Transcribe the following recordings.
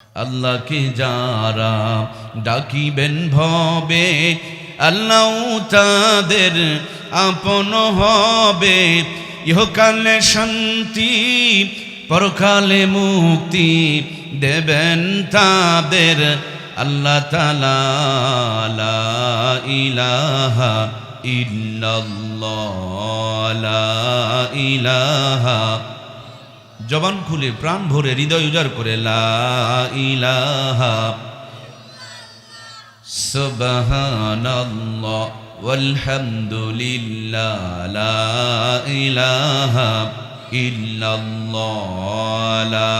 আল্লাহকে যারা ডাকিবেন ভবে, আল্লাহ তাদের আপন হবে। ইহকালে শান্তি, পরকালে মুক্তি দেবেন তাদের। আল্লাহ তাআলা লা ইলাহা ইল্লাল্লাহ, লা ইলাহা। জবান খুলে প্রাণ ভরে হৃদয় উজাড় করে লা ইলাহা সুবহানাল্লাহ ওয়ালহামদুলিল্লাহ, লা ইলাহা ইল্লাল্লাহ, লা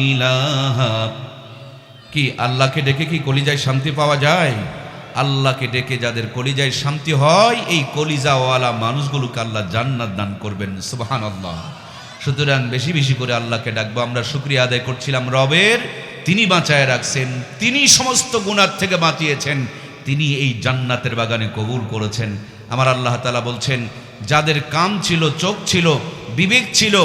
ইলাহা। কি আল্লাহকে ডেকে কি কলিজায় শান্তি পাওয়া যায়? আল্লাহকে ডেকে যাদের কলিজায় শান্তি হয়, এই কলিজাওয়ালা মানুষগুলোকে আল্লাহ জান্নাত দান করবেন। সুবহানাল্লাহ। সুতরাং বেশি বেশি করে আল্লাহকে ডাকবো। আমরা শুকরিয়া আদায় করছিলাম রবের, তিনি বাঁচায় রাখছেন, তিনি সমস্ত গুনাহ থেকে বাঁচিয়েছেন, তিনি এই জান্নাতের বাগানে কবুল করেছেন। আমার আল্লাহ তাআলা বলছেন, যাদের কান ছিল, চোখ ছিল, বিবেক ছিল,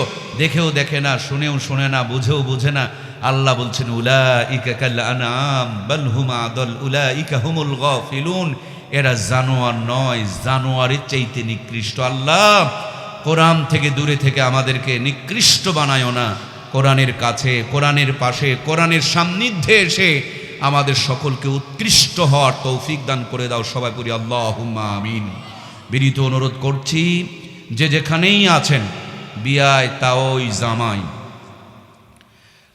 দেখেও দেখে না, শুনেও শোনে না, বুঝেও বুঝে না, আল্লাহ বলছেন উলাইকা কাল আনআম বাল হুম আদল উলাইকা হুমুল গাফিলুন। এরা জানোয়ার নয়, জানোয়ারের চাইতে নিকৃষ্ট। আল্লাহ কোরআন থেকে দূরে থেকে আমাদেরকে নিকৃষ্ট বানায়ও না। কোরআনের কাছে, কোরআনের পাশে, কোরআনের সান্নিধ্যে এসে আমাদের সকলকে উৎকৃষ্ট হওয়ার তৌফিক দান করে দাও। সবাই পড়ি আল্লাহুম্মা আমিন। বিনীত অনুরোধ করছি, যে যেখানেই আছেন, বিয়ায় তাওই জামাই,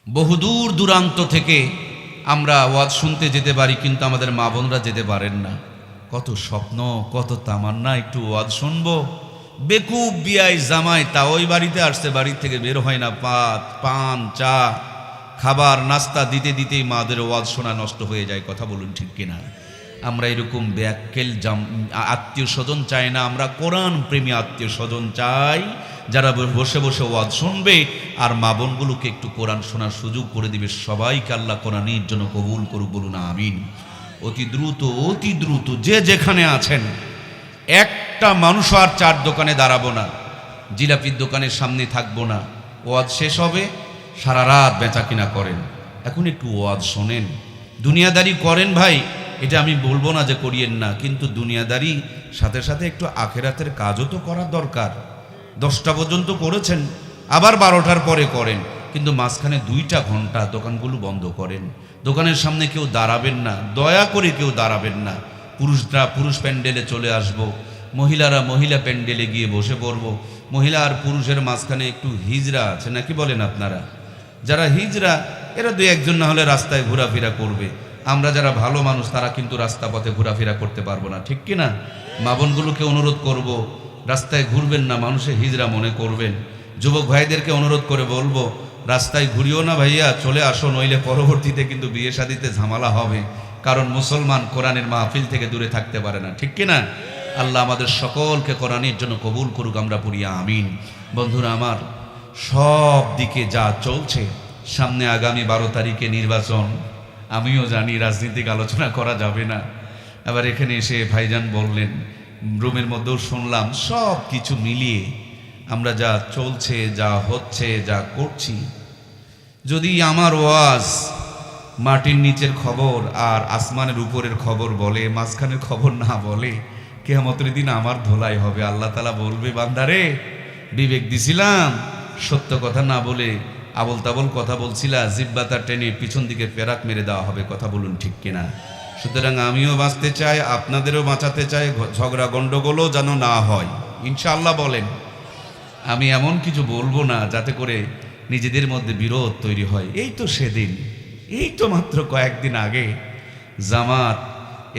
বহুদূর দূরান্ত থেকে আমরা ওয়াজ শুনতে যেতে পারি, কিন্তু আমাদের মা বোনরা যেতে পারেন না। কত স্বপ্ন, কত তামান্না একটু ওয়াজ শুনবো। বেকুব বিয়ায় জামাই তাওই বাড়িতে আসছে, বাড়ি থেকে বের হয় না। পান, চা, খাবার, নাস্তা দিতে দিতেই মাদের ওয়াজ শোনা নষ্ট হয়ে যায়। কথা বলুন ঠিক কিনা? আমরা এরকম ব্যাক্কেল আত্মীয় স্বজন চাই না, আমরা কোরআন প্রেমী আত্মীয় স্বজন চাই, যারা বসে বসে ওয়াজ শুনবে আর মা বোনগুলোকে একটু কোরআন শোনার সুযোগ করে দিবে। সবাইকে আল্লাহ কোরআনের জন্য কবুল করুক, বলুন আমিন। অতি দ্রুত যে যেখানে আছেন, একটা মানুষ আর চার দোকানে দাঁড়াবো না, জিলাপির দোকানের সামনে থাকবো না। ওয়াজ শেষ হবে, সারা রাত বেচা কিনা করেন, এখন একটু ওয়াজ শোনেন, দুনিয়াদারি করেন ভাই, এটা আমি বলবো না যে করিয়েন না, কিন্তু দুনিয়াদারি সাথে সাথে একটু আখেরাতের কাজও তো করা দরকার। 10টা পর্যন্ত করেছেন, আবার 12টার পরে করেন, কিন্তু মাঝখানে 2টা ঘন্টা দোকানগুলো বন্ধ করেন। দোকানের সামনে কেউ দাঁড়াবেন না, দয়া করে কেউ দাঁড়াবেন না। পুরুষরা পুরুষ প্যান্ডেলে চলে আসবো, মহিলারা মহিলা প্যান্ডেলে গিয়ে বসে পড়বো। মহিলা আর পুরুষের মাঝখানে একটু হিজড়া আছে নাকি বলেন আপনারা? যারা হিজড়া এরা 2-1 জন না হলে রাস্তায় ঘোরাফেরা করবে। আমরা যারা ভালো মানুষ তারা কিন্তু রাস্তা পথে ঘোরাফেরা করতে পারবো না, ঠিক কিনা? মা বোনগুলোকে অনুরোধ করব, রাস্তায় ঘুরবেন না, মানুষে হিজড়া মনে করবেন। যুবক ভাইদেরকে অনুরোধ করে বলবো, রাস্তায় ঘুরিও না ভাইয়া, চলে আসো, নইলে পরবর্তীতে কিন্তু বিয়ে শাদিতে ঝামেলা হবে। কারণ মুসলমান কোরআনের মাহফিল থেকে দূরে থাকতে পারে না, ঠিক কিনা? আল্লাহ আমাদের সকলকে কোরআনের জন্য কবুল করুক, আমরা পড়ি আমিন। বন্ধুরা আমার, সব দিকে যা চলছে, সামনে আগামী 12 তারিখে নির্বাচন। আমিও জানি রাজনীতিক আলোচনা করা যাবে না। আবার এখানে এসে ভাইজান বললেন, রুমের মধ্যেও শুনলাম, সব কিছু মিলিয়ে আমরা যা চলছে, যা হচ্ছে, যা করছি, যদি আমার ওয়াজ মাটির নিচের খবর আর আসমানের উপরের খবর বলে, মাঝখানের খবর না বলে, কিয়ামতের দিন আমার ধোলাই হবে। আল্লাহ তাআলা বলবে, বান্দারে বিবেক দিছিলাম, সত্য কথা না বলে আবল তাবল কথা বলছিলা, জিব্বাটা টেনে পিছন দিকে পেরাক মেরে দেওয়া হবে। কথা বলুন ঠিক কিনা? সুতরাং আমিও বাঁচতে চাই, আপনাদেরও বাঁচাতে চাই, ঝগড়া গন্ডগোলও যেন না হয়, ইনশাআল্লাহ বলেন। আমি এমন কিছু বলবো না যাতে করে নিজেদের মধ্যে বিরোধ তৈরি হয়। এই তো সেদিন, এই তো মাত্র কয়েকদিন আগে জামাত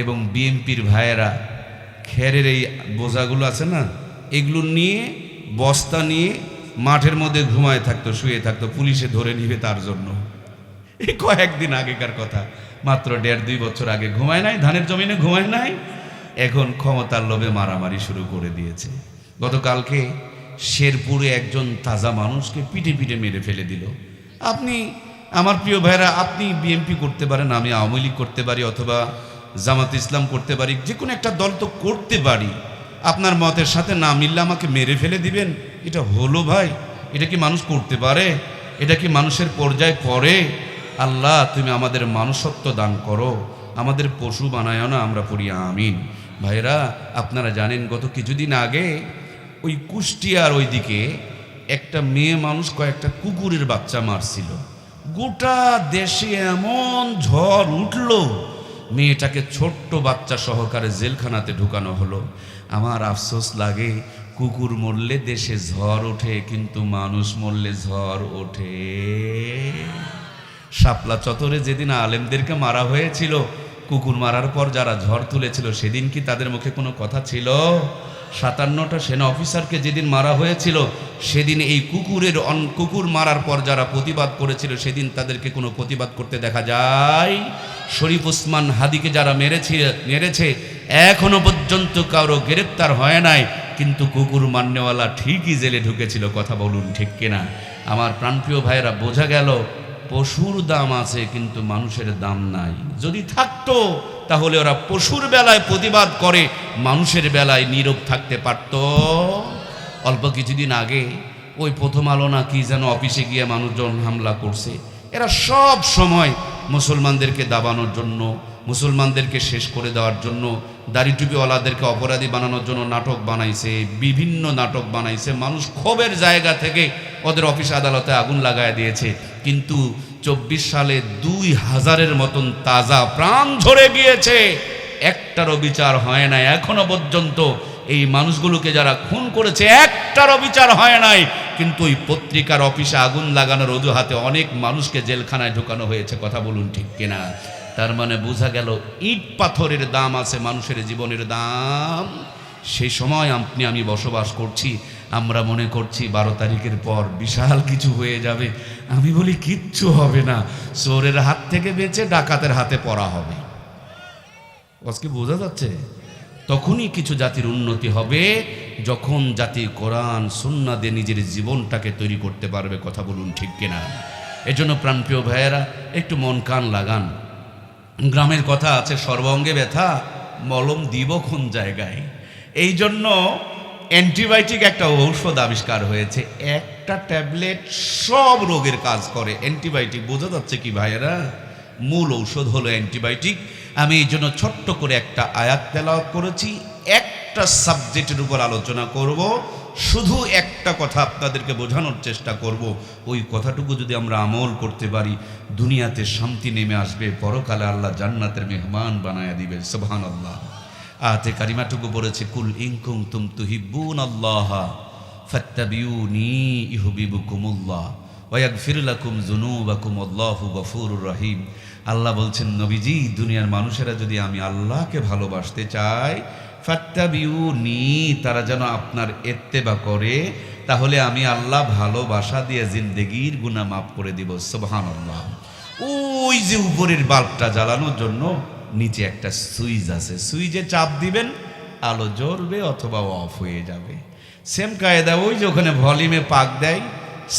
এবং বিএনপির ভাইয়েরা খেরের এই বোঝাগুলো আছে না, এগুলো নিয়ে, বস্তা নিয়ে মাঠের মধ্যে ঘুমায় থাকতো, শুয়ে থাকতো, পুলিশে ধরে নিবে তার জন্য। এই কয়েকদিন আগেকার কথা, মাত্র 1.5-2 বছর আগে। ঘুমায় নাই, ধানের জমিনে ঘুমায় নাই, এখন ক্ষমতার লোভে মারামারি শুরু করে দিয়েছে। গতকালকে শেরপুরে একজন তাজা মানুষকে পিটে পিটে মেরে ফেলে দিল। আপনি আমার প্রিয় ভাইরা, আপনি বিএনপি করতে পারেন, আমি আওয়ামী লীগ করতে পারি, অথবা জামাত ইসলাম করতে পারি, যে কোনো একটা দল তো করতে পারি। আপনার মতের সাথে না মিললে আমাকে মেরে ফেলে দিবেন, এটা হলো ভাই? এটা কি মানুষ করতে পারে? এটা কি মানুষের পর্যায়ে পড়ে? আল্লাহ তুমি আমাদের মানুষত্ব দান করো, আমাদের পশু বানায় না, আমরা পড়ি আমিন। ভাইরা আপনারা জানেন গত কিছুদিন আগে ওই কুষ্টিয়ার ওইদিকে একটা মেয়ে মানুষ কয়েকটা কুকুরের বাচ্চা মারছিল। গোটা দেশে এমন ঝড় উঠল, মেয়েটাকে ছোট্ট বাচ্চা সহকারে জেলখানাতে ঢুকানো হলো। আমার আফসোস লাগে, কুকুর মরলে দেশে ঝড় ওঠে, কিন্তু মানুষ মরলে ঝড় ওঠে? শাপলা চত্বরে যেদিন আলেমদেরকে মারা হয়েছিল, কুকুর মারার পর যারা ঝড় তুলেছিল, সেদিন কি তাদের মুখে কোনো কথা ছিল? 57টা সেনা অফিসারকে যেদিন মারা হয়েছিল, সেদিন এই কুকুর মারার পর যারা প্রতিবাদ করেছিল, সেদিন তাদেরকে কোনো প্রতিবাদ করতে দেখা যায়? শরীফ ওসমান হাদিকে যারা মেরেছে এখনো পর্যন্ত কারো গ্রেপ্তার হয় নাই, কিন্তু কুকুর মারনেওয়ালা ঠিকই জেলে ঢুকেছিল। কথা বলুন ঠিক কিনা? আমার প্রাণপ্রিয় ভাইয়েরা, বোঝা গেল পশুর দাম আছে কিন্তু মানুষের দাম নাই। যদি থাকতো তাহলে ওরা পশুর বেলায় প্রতিবাদ করে, মানুষের বেলায় নীরব থাকতে পারত। অল্প কিছুদিন আগে ওই প্রথম আলো না কি যেন অফিসে গিয়ে মানুষজন হামলা করছে। এরা সব সময় মুসলমানদেরকে দাবানোর জন্য, মুসলমানদেরকে শেষ করে দেওয়ার জন্য, দাড়ি টুপিওয়ালাদেরকে অপরাধী বানানোর জন্য নাটক বানাইছে, বিভিন্ন নাটক বানাইছে। মানুষ ক্ষোভের জায়গা থেকে ওদের অফিস আদালতে আগুন লাগায় দিয়েছে। কিন্তু 24 সালে 2000-এর মতন তাজা প্রাণ ঝরে গিয়েছে, একটারও বিচার হয় নাই এখনো পর্যন্ত। এই মানুষগুলোকে যারা খুন করেছে একটারও বিচার হয় নাই, কিন্তু ওই পত্রিকার অফিসে আগুন লাগানোর অজুহাতে অনেক মানুষকে জেলখানায় ঢোকানো হয়েছে। কথা বলুন ঠিক কিনা? তার মানে বোঝা গেল ইট পাথরের দাম আছে, মানুষের জীবনের দাম। সেই সময় আপনি আমি বসবাস করছি, আমরা মনে করছি 12 তারিখের পর বিশাল কিছু হয়ে যাবে। আমি বলি কিচ্ছু হবে না, চোরের হাত থেকে বেঁচে ডাকাতের হাতে পড়া হবে। আজকে বোঝা যাচ্ছে? তখনই কিছু জাতির উন্নতি হবে যখন জাতি কোরআন সুন্নাহ দিয়ে নিজের জীবনটাকে তৈরি করতে পারবে। কথা বলুন ঠিক কিনা? এজন্য প্রাণপ্রিয় ভাইয়েরা, একটু মন কান লাগান। গ্রামের কথা আছে, সর্বাঙ্গে ব্যথা মলম দিব কোন জায়গায়। এই জন্য অ্যান্টিবায়োটিক একটা ঔষধ আবিষ্কার হয়েছে, একটা ট্যাবলেট সব রোগের কাজ করে। অ্যান্টিবায়োটিক বোঝা যাচ্ছে কি ভাইয়েরা? মূল ঔষধ হলো অ্যান্টিবায়োটিক। আমি এই জন্য ছোট্ট করে একটা আয়াত তেলাওয়াত করেছি, একটা সাবজেক্টের উপর আলোচনা করব, শুধু একটা কথা আপনাদেরকে বোঝানোর চেষ্টা করব। ওই কথাটুকু যদি আমরা আমল করতে পারি, দুনিয়াতে শান্তি নেমে আসবে, পরকালে আল্লাহ জান্নাতের মেহমান বানায়া দিবে। সুবহানাল্লাহ। আয়াতে কারিমাটুকু বলেছে, কুল ইন কুনতুম তুহিব্বুনাল্লাহ ফাত্তাবিউনি ইউহিব্বুকুমুল্লাহ ওয়া ইয়াগফির লাকুম যুনুবাকুম আল্লাহু গফুরুর রহিম। আল্লাহ বলছেন, নবীজি, দুনিয়ার মানুষেরা যদি আমি আল্লাহকে ভালোবাসতে চায়, ফাত্তাবিউনি, তারা যেন আপনার ইত্তেবা করে, তাহলে আমি আল্লাহ ভালোবাসা দিয়ে জিন্দেগির গুনাহ মাফ করে দিব। সুবহানাল্লাহ। ওই যে উপরের বাল্বটা জ্বালানোর জন্য নিচে একটা সুইচ আছে, সুইচে চাপ দিবেন, আলো জ্বলবে অথবা অফ হয়ে যাবে। সেম কায়দা ওই যে ওখানে ভলিউমে পাক দেয়,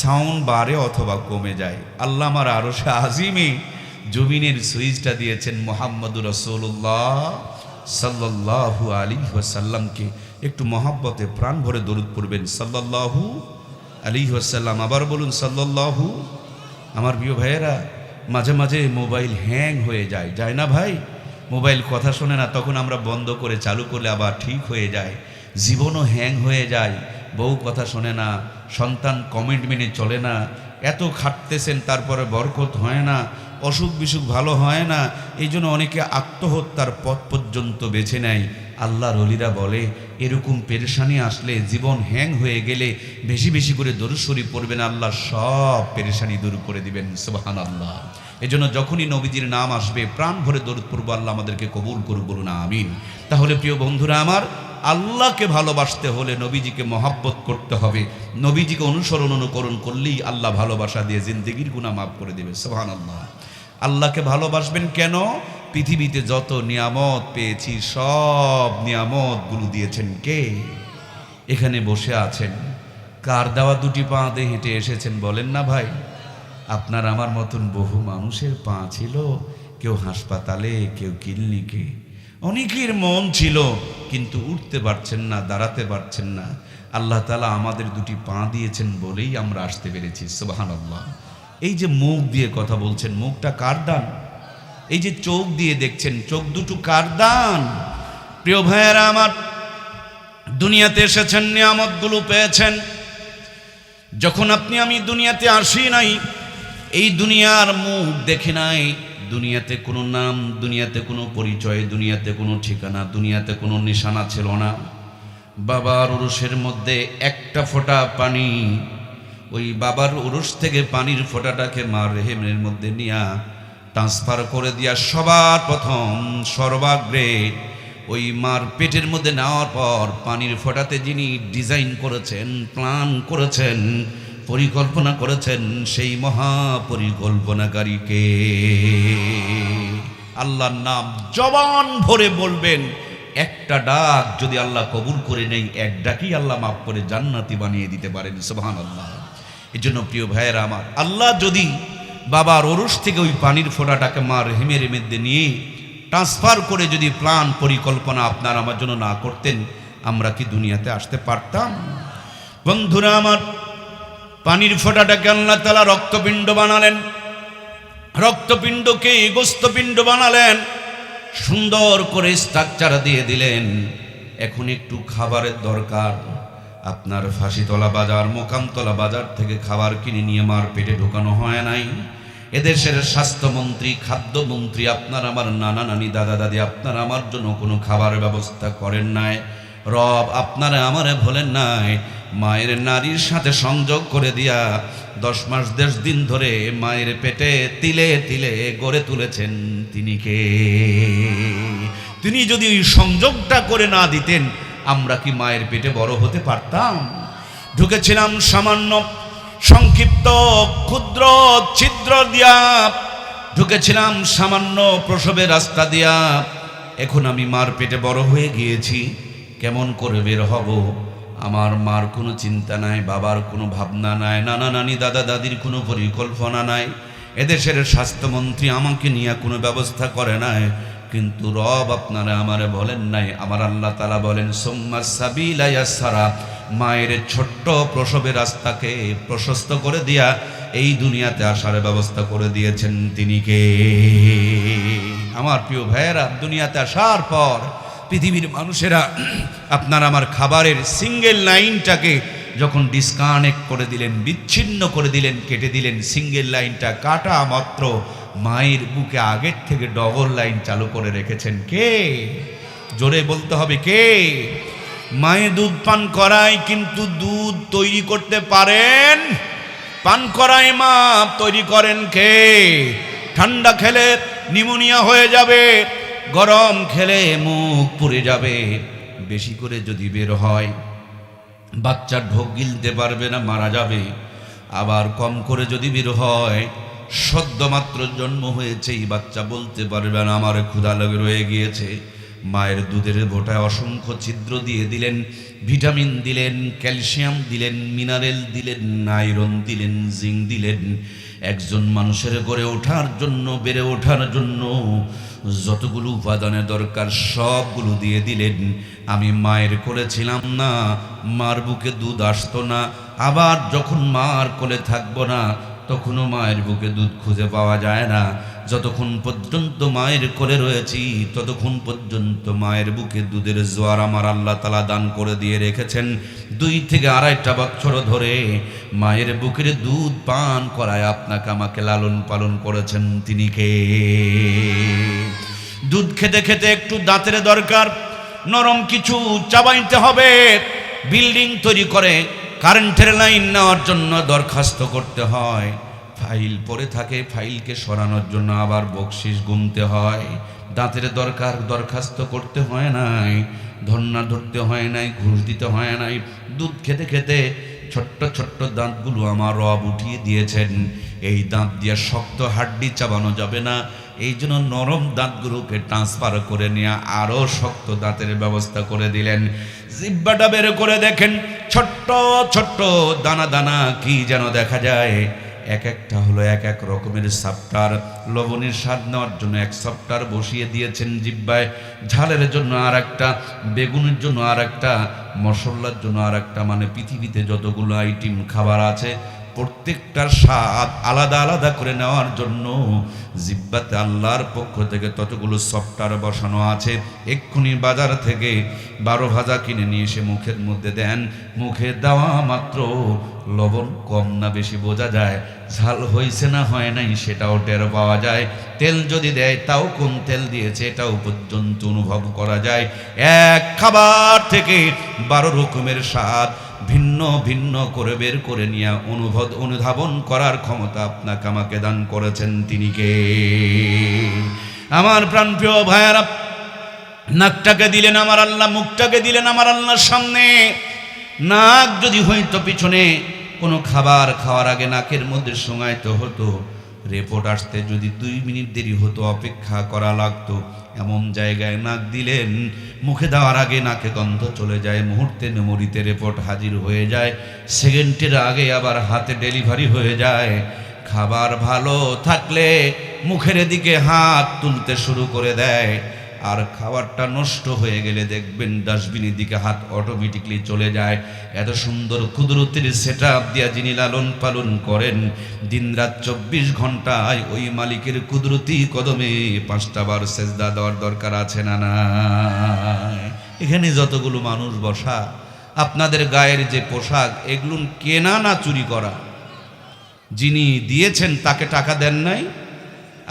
সাউন্ড বাড়ে অথবা কমে যায়। আল্লাহ আমার আরশে আজিমে জমিনের সুইচটা দিয়েছেন মুহাম্মদুর রাসূলুল্লাহ সাল্লাল্লাহু আলাইহি ওয়াসাল্লামকে। একটু মহব্বতে প্রাণ ভরে দরুদ পড়বেন, সাল্লাল্লাহু আলাইহি ওয়াসাল্লাম। আবার বলুন সাল্লাল্লাহু। আমার প্রিয় ভাইয়েরা, মাঝে মাঝে মোবাইল হ্যাং হয়ে যায়, যায় না ভাই? মোবাইল কথা শোনে না, তখন আমরা বন্ধ করে চালু করলে আবার ঠিক হয়ে যায়। জীবনও হ্যাং হয়ে যায়, বউ কথা শোনে না, সন্তান কমেন্ট মেনে চলে না, এত খাটতেছেন তারপরে বরকত হয় না, অসুখ বিসুখ ভালো হয় না। এই জন্য অনেকে আত্মহত্যার পথ পর্যন্ত বেছে নেয়। আল্লাহর ওলিরা বলে, এরকম পেরেশানি আসলে, জীবন হ্যাং হয়ে গেলে বেশি বেশি করে দরুদ শরীফ পড়বেন, আল্লাহ সব পেরেশানি দূর করে দিবেন। সুবহানাল্লাহ। এই জন্য যখনই নবীজির নাম আসবে প্রাণ ভরে দরুদ পড়ব, আল্লাহ আমাদেরকে কবুল করুক, বলুন আমিন। তাহলে প্রিয় বন্ধুরা আমার, আল্লাহকে ভালোবাসতে হলে নবীজিকে মহাব্বত করতে হবে। নবীজিকে অনুকরণ করলেই আল্লাহ ভালোবাসা দিয়ে জিন্দেগির গুনাহ মাফ করে দেবে। সুবহানাল্লাহ। আল্লাহকে ভালোবাসবেন কেন? পৃথিবীতে যত নিয়ামত পেয়েছি সব নিয়ামতগুলো দিয়েছেন কে? এখানে বসে আছেন, কার দেওয়া দুটি পা দিয়ে হেঁটে এসেছেন বলেন না ভাই? আপনার আমার মতন বহু মানুষের পা ছিল, কেউ হাসপাতালে, কেউ ক্লিনিকে, অনেকের মন ছিল কিন্তু উঠতে পারছেন না, দাঁড়াতে পারছেন না। আল্লাহ তাআলা আমাদের দুটি পা দিয়েছেন বলেই আমরা আসতে পেরেছি। সুবহানাল্লাহ। এই যে মুখ দিয়ে কথা বলছেন, মুখটা কার দান? এই যে চোখ দিয়ে দেখছেন, চোখ দুটো কার দান? প্রিয় ভাইয়েরা আমার, দুনিয়াতে এসেছেন, নিয়ামতগুলো পেয়েছেন। যখন আপনি আমি দুনিয়াতে আসি নাই, এই দুনিয়ার মুখ দেখি নাই, দুনিয়াতে কোনো নাম, দুনিয়াতে কোনো পরিচয়, দুনিয়াতে কোনো ঠিকানা, দুনিয়াতে কোনো নিশানা ছিল না। বাবার উরুষের মধ্যে একটা ফোঁটা পানি, ওই বাবার উরুষ থেকে পানির ফোঁটাটাকে মার রেহেমের মধ্যে নিয়ে ট্রান্সফার করে দিয়া সবার প্রথম সর্বাগ্রে ওই মার পেটের মধ্যে নেওয়ার পর পানির ফোঁটাতে যিনি ডিজাইন করেছেন, প্ল্যান করেছেন, পরিকল্পনা করেছেন, সেই মহাপরিকল্পনাকারীকে আল্লাহর নাম জবান ভরে বলবেন। একটা ডাক যদি আল্লাহ কবুল করে নেই, এক ডাকই আল্লাহ মাফ করে জান্নাতি বানিয়ে দিতে পারেন। সুবহানাল্লাহ। এই জন্য প্রিয় ভাইয়েরা আমার, আল্লাহ যদি বাবার ওরস থেকে ওই পানির ফোঁটাটাকে মার রেহেমের মধ্যে নিয়ে ট্রান্সফার করে যদি প্ল্যান পরিকল্পনা আপনার আমার জন্য না করতেন, আমরা কি দুনিয়াতে আসতে পারতাম? বন্ধুরা আমার, পানির ফোঁটাটাকে আল্লাহ তাআলা রক্তপিণ্ড বানালেন, রক্তপিণ্ডকে গোস্তপিণ্ড বানালেন, সুন্দর করে স্ট্রাকচার দিয়ে দিলেন। এখন একটু খাবারের দরকার, আপনার ফাঁসিতলা বাজার, মোকামতলা বাজার থেকে খাবার কিনে নিয়ে মার পেটে ঢোকানো হয় নাই। এদেশের স্বাস্থ্যমন্ত্রী, খাদ্যমন্ত্রী, আপনার আমার নানা নানি, দাদা দাদি আপনার আমার জন্য কোনো খাবার ব্যবস্থা করেন নাই। রব আপনারা আমারে ভোলেন নাই, মায়ের নারীর সাথে সংযোগ করে দিয়া 10 মাস 10 দিন ধরে মায়ের পেটে তিলে তিলে গড়ে তুলেছেন। তিনি কে? তিনি যদি ওই সংযোগটা করে না দিতেন, আমরা কি মায়ের পেটে বড় হতে পারতাম? ঢুকেছিলাম সামান্য সংক্ষিপ্ত ক্ষুদ্র ছিদ্র দিয়া, ঢুকেছিলাম সামান্য প্রসবের রাস্তা দিয়া। এখন আমি মার পেটে বড় হয়ে গিয়েছি, কেমন করে বের হব? আমার মার কোনো চিন্তা নাই, বাবার কোনো ভাবনা নাই, নানা নানি দাদা দাদির কোনো পরিকল্পনা নাই, এদেশের স্বাস্থ্যমন্ত্রী আমাকে নিয়ে কোনো ব্যবস্থা করে নাই। কিন্তু রব আপনারা আমারে বলেন নাই, আমার আল্লাহ তাআলা বলেন সুম্মা সাবিলা ইয়াসসারা, মায়ের ছোট্ট প্রসবের রাস্তাকে প্রশস্ত করে দিয়া এই দুনিয়াতে আসার ব্যবস্থা করে দিয়েছেন। তিনি কে? আমার প্রিয় ভাইয়েরা, দুনিয়াতে আসার পর পৃথিবীর মানুষেরা আপনার আমার খাবারের সিঙ্গেল লাইনটাকে যখন ডিসকানেক্ট করে দিলেন, বিচ্ছিন্ন করে দিলেন, কেটে দিলেন, সিঙ্গেল লাইনটা কাটা মাত্র মায়ের বুকে আগের থেকে ডবল লাইন চালু করে রেখেছেন। কে? জোরে বলতে হবে, কে? মায়ে দুধ পান করায়, কিন্তু দুধ তৈরি করতে পারেন? পান করায় মা, তৈরি করেন কে? ঠান্ডা খেলে নিউমোনিয়া হয়ে যাবে, গরম খেলে মুখ পুড়ে যাবে, বেশি করে যদি বের হয় বাচ্চা ঢোক গিলতে পারবে না, মারা যাবে। আবার কম করে যদি বের হয়, সদ্যমাত্র জন্ম হয়েছে এই বাচ্চা বলতে পারবে না আমার ক্ষুধা লেগে রয়ে গিয়েছে। মায়ের দুধের বোটায় অসংখ্য ছিদ্র দিয়ে দিলেন, ভিটামিন দিলেন, ক্যালসিয়াম দিলেন, মিনারেল দিলেন, আয়রন দিলেন, জিঙ্ক দিলেন। একজন মানুষের গড়ে ওঠার জন্য, বেড়ে ওঠার জন্য যতগুলো উপাদানের দরকার সবগুলো দিয়ে দিলেন। আমি মায়ের কোলে ছিলাম না, মার বুকে দুধ আসতো না। আবার যখন মার কোলে থাকবো না, তখনও মায়ের বুকে দুধ খুঁজে পাওয়া যায় না। যতক্ষণ পর্যন্ত মায়ের কোলে রয়েছি, ততক্ষণ পর্যন্ত মায়ের বুকে দুধের জোয়ার আমার আল্লাহ তাআলা দান করে দিয়ে রেখেছেন। 2 থেকে 2.5 বছর ধরে মায়ের বুকের দুধ পান করায় আপনাকে আমাকে লালন পালন করেছেন। তিনি কে? দুধ খেতে খেতে একটু দাঁতের দরকার, নরম কিছু চাবাইতে হবে। বিল্ডিং তৈরি করে কারেন্টের লাইন নেওয়ার জন্য দরখাস্ত করতে হয়, ফাইল পড়ে থাকে, ফাইলকে সরানোর জন্য আবার বকশিস গুনতে হয়। দাঁতের দরকার, দরখাস্ত করতে হয় নাই, ধর্না ধরতে হয় নাই, ঘুষ দিতে হয় নাই। দুধ খেতে খেতে ছোট্ট ছোট্ট দাঁতগুলো আমার রব উঠিয়ে দিয়েছেন। এই দাঁত দিয়ে শক্ত হাড্ডি চাবানো যাবে না, এই জন্য নরম দাঁতগুলোকে ট্রান্সফার করে নিয়ে আরও শক্ত দাঁতের ব্যবস্থা করে দিলেন। জিহ্বাটা বের করে দেখেন, ছোট্ট ছোট্ট দানা দানা কি যেন দেখা যায়। এক একটা হলো এক এক রকমের সফটওয়্যার। লবণের স্বাদ নেওয়ার জন্য এক সফটওয়্যার বসিয়ে দিয়েছেন জিহ্বায়, ঝালের জন্য আর একটা, বেগুনের জন্য আর একটা, মশলার জন্য আর একটা। মানে পৃথিবীতে যতগুলো আইটেম খাবার আছে প্রত্যেকটার স্বাদ আলাদা আলাদা করে নেওয়ার জন্য জিহ্বাতে আল্লাহর পক্ষ থেকে ততগুলো সফটওয়্যার বসানো আছে। এক্ষুনি বাজার থেকে 12 ভাজা কিনে নিয়ে এসে মুখের মধ্যে দেন, মুখে দেওয়া মাত্র লবণ কম না বেশি বোঝা যায়, ঝাল হয়েছে না হয় নাই সেটাও টের পাওয়া যায়, তেল যদি দেয় তাও কোন তেল দিয়েছে এটাও পর্যন্ত অনুভব করা যায়। এক খাবার থেকে 12 রকমের স্বাদ ভিন্ন ভিন্ন করে বের করে নিয়ে অনুধাবন করার ক্ষমতা আপনাকে আমাকে দান করেছেন তিনি কে? আমার প্রাণপ্রিয় ভাইয়ারা, নাকটাকে দিলেন আমার আল্লাহ, মুখটাকে দিলেন আমার আল্লাহর সামনে। নাক যদি হইতো পিছনে, কোনো খাবার খাওয়ার আগে নাকের মধ্যে শোঙাইতে হতো, রিপোর্ট আসতে যদি 2 মিনিট দেরি হতো, অপেক্ষা করা লাগতো, এমন জায়গায় নাক দিলেন মুখে দেওয়ার আগে নাকে গন্ধ চলে যায়, মুহূর্তে মেমোরিতে রিপোর্ট হাজির হয়ে যায়, সেকেন্ডের আগে আবার হাতে ডেলিভারি হয়ে যায়। খাবার ভালো থাকলে মুখের দিকে হাত তুলতে শুরু করে দেয়, আর খাবারটা নষ্ট হয়ে গেলে দেখবেন ডাস্টবিনের দিকে হাত অটোমেটিকলি চলে যায়। এত সুন্দর কুদরতের সেটআপ দিয়া যিনি লালন পালন করেন, দিনরাত 24 ঘন্টায় ওই মালিকের কুদরতি কদমে 5টা বার সেজদা দেওয়ার দরকার আছে না না? এখানে যতগুলো মানুষ বসা, আপনাদের গায়ের যে পোশাক, এগুলো কেনা না চুরি করা? যিনি দিয়েছেন তাকে টাকা দেন নাই?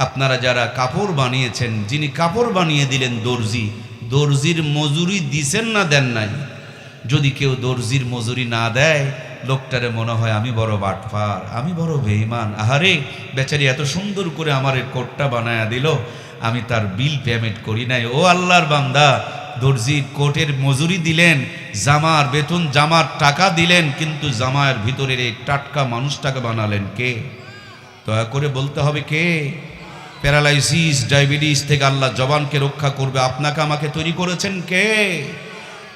আপনারা যারা কাপড় বানিয়েছেন, যিনি কাপড় বানিয়ে দিলেন দর্জি, দর্জির মজুরি দিছেন না দেন নাই? যদি কেউ দর্জির মজুরি না দেয়, লোকটারে মনে হয় আমি বড় বাটপার, আমি বড় বেঈমান। আহারে বেচারি এত সুন্দর করে আমার এই কোটটা বানায়া দিল, আমি তার বিল পেমেন্ট করি নাই। ও আল্লাহর বান্দা, দর্জির কোটের মজুরি দিলেন, জামার বেতন, জামার টাকা দিলেন, কিন্তু জামার ভিতরের এই টাটকা মানুষটাকে বানালেন কে? দয়া করে বলতে হবে কে? প্যারালাইসিস, ডায়াবেটিস থেকে আল্লাহ জবানকে রক্ষা করবে আপনাকে আমাকে তৈরি করেছেন কে?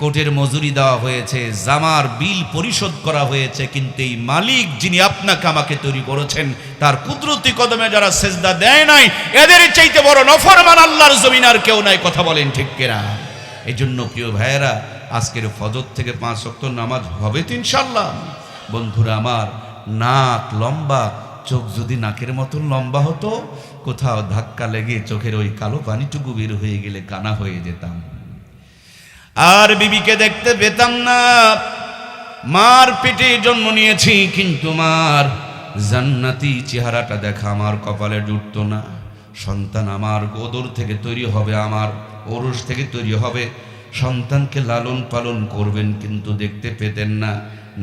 কোটের মজুরি দেওয়া হয়েছে, জামার বিল পরিশোধ করা হয়েছে, কিন্তু এই মালিক যিনি আপনাকে আমাকে তৈরি করেছেন, তার কুদরতি কদমে যারা সেজদা দেয় নাই, এদের চাইতে বড় নফরমান আল্লাহর জমিন আর কেউ নাই। কথা বলেন ঠিক কিনা? এই জন্য প্রিয় ভাইয়েরা, আজকের ফজর থেকে 5 ওয়াক্ত নামাজ হবে তো ইনশাআল্লাহ। বন্ধুরা আমার, নাক লম্বা, চোখ যদি নাকের মতন লম্বা হতো, কোথাও ধাক্কা লেগে চোখের ওই কালো পানিটুকু বের হয়ে গেলে কানা হয়ে যেতাম, আর বিবিকে দেখতে পেতাম না। মার পেটে জন্ম নিয়েছি, কিন্তু মার জান্নাতি চেহারাটা দেখা আমার কপালে জুটতো না। সন্তান আমার গোদর থেকে তৈরি হবে, আমার ওরস থেকে তৈরি হবে, সন্তানকে লালন পালন করবেন, কিন্তু দেখতে পেতেন না।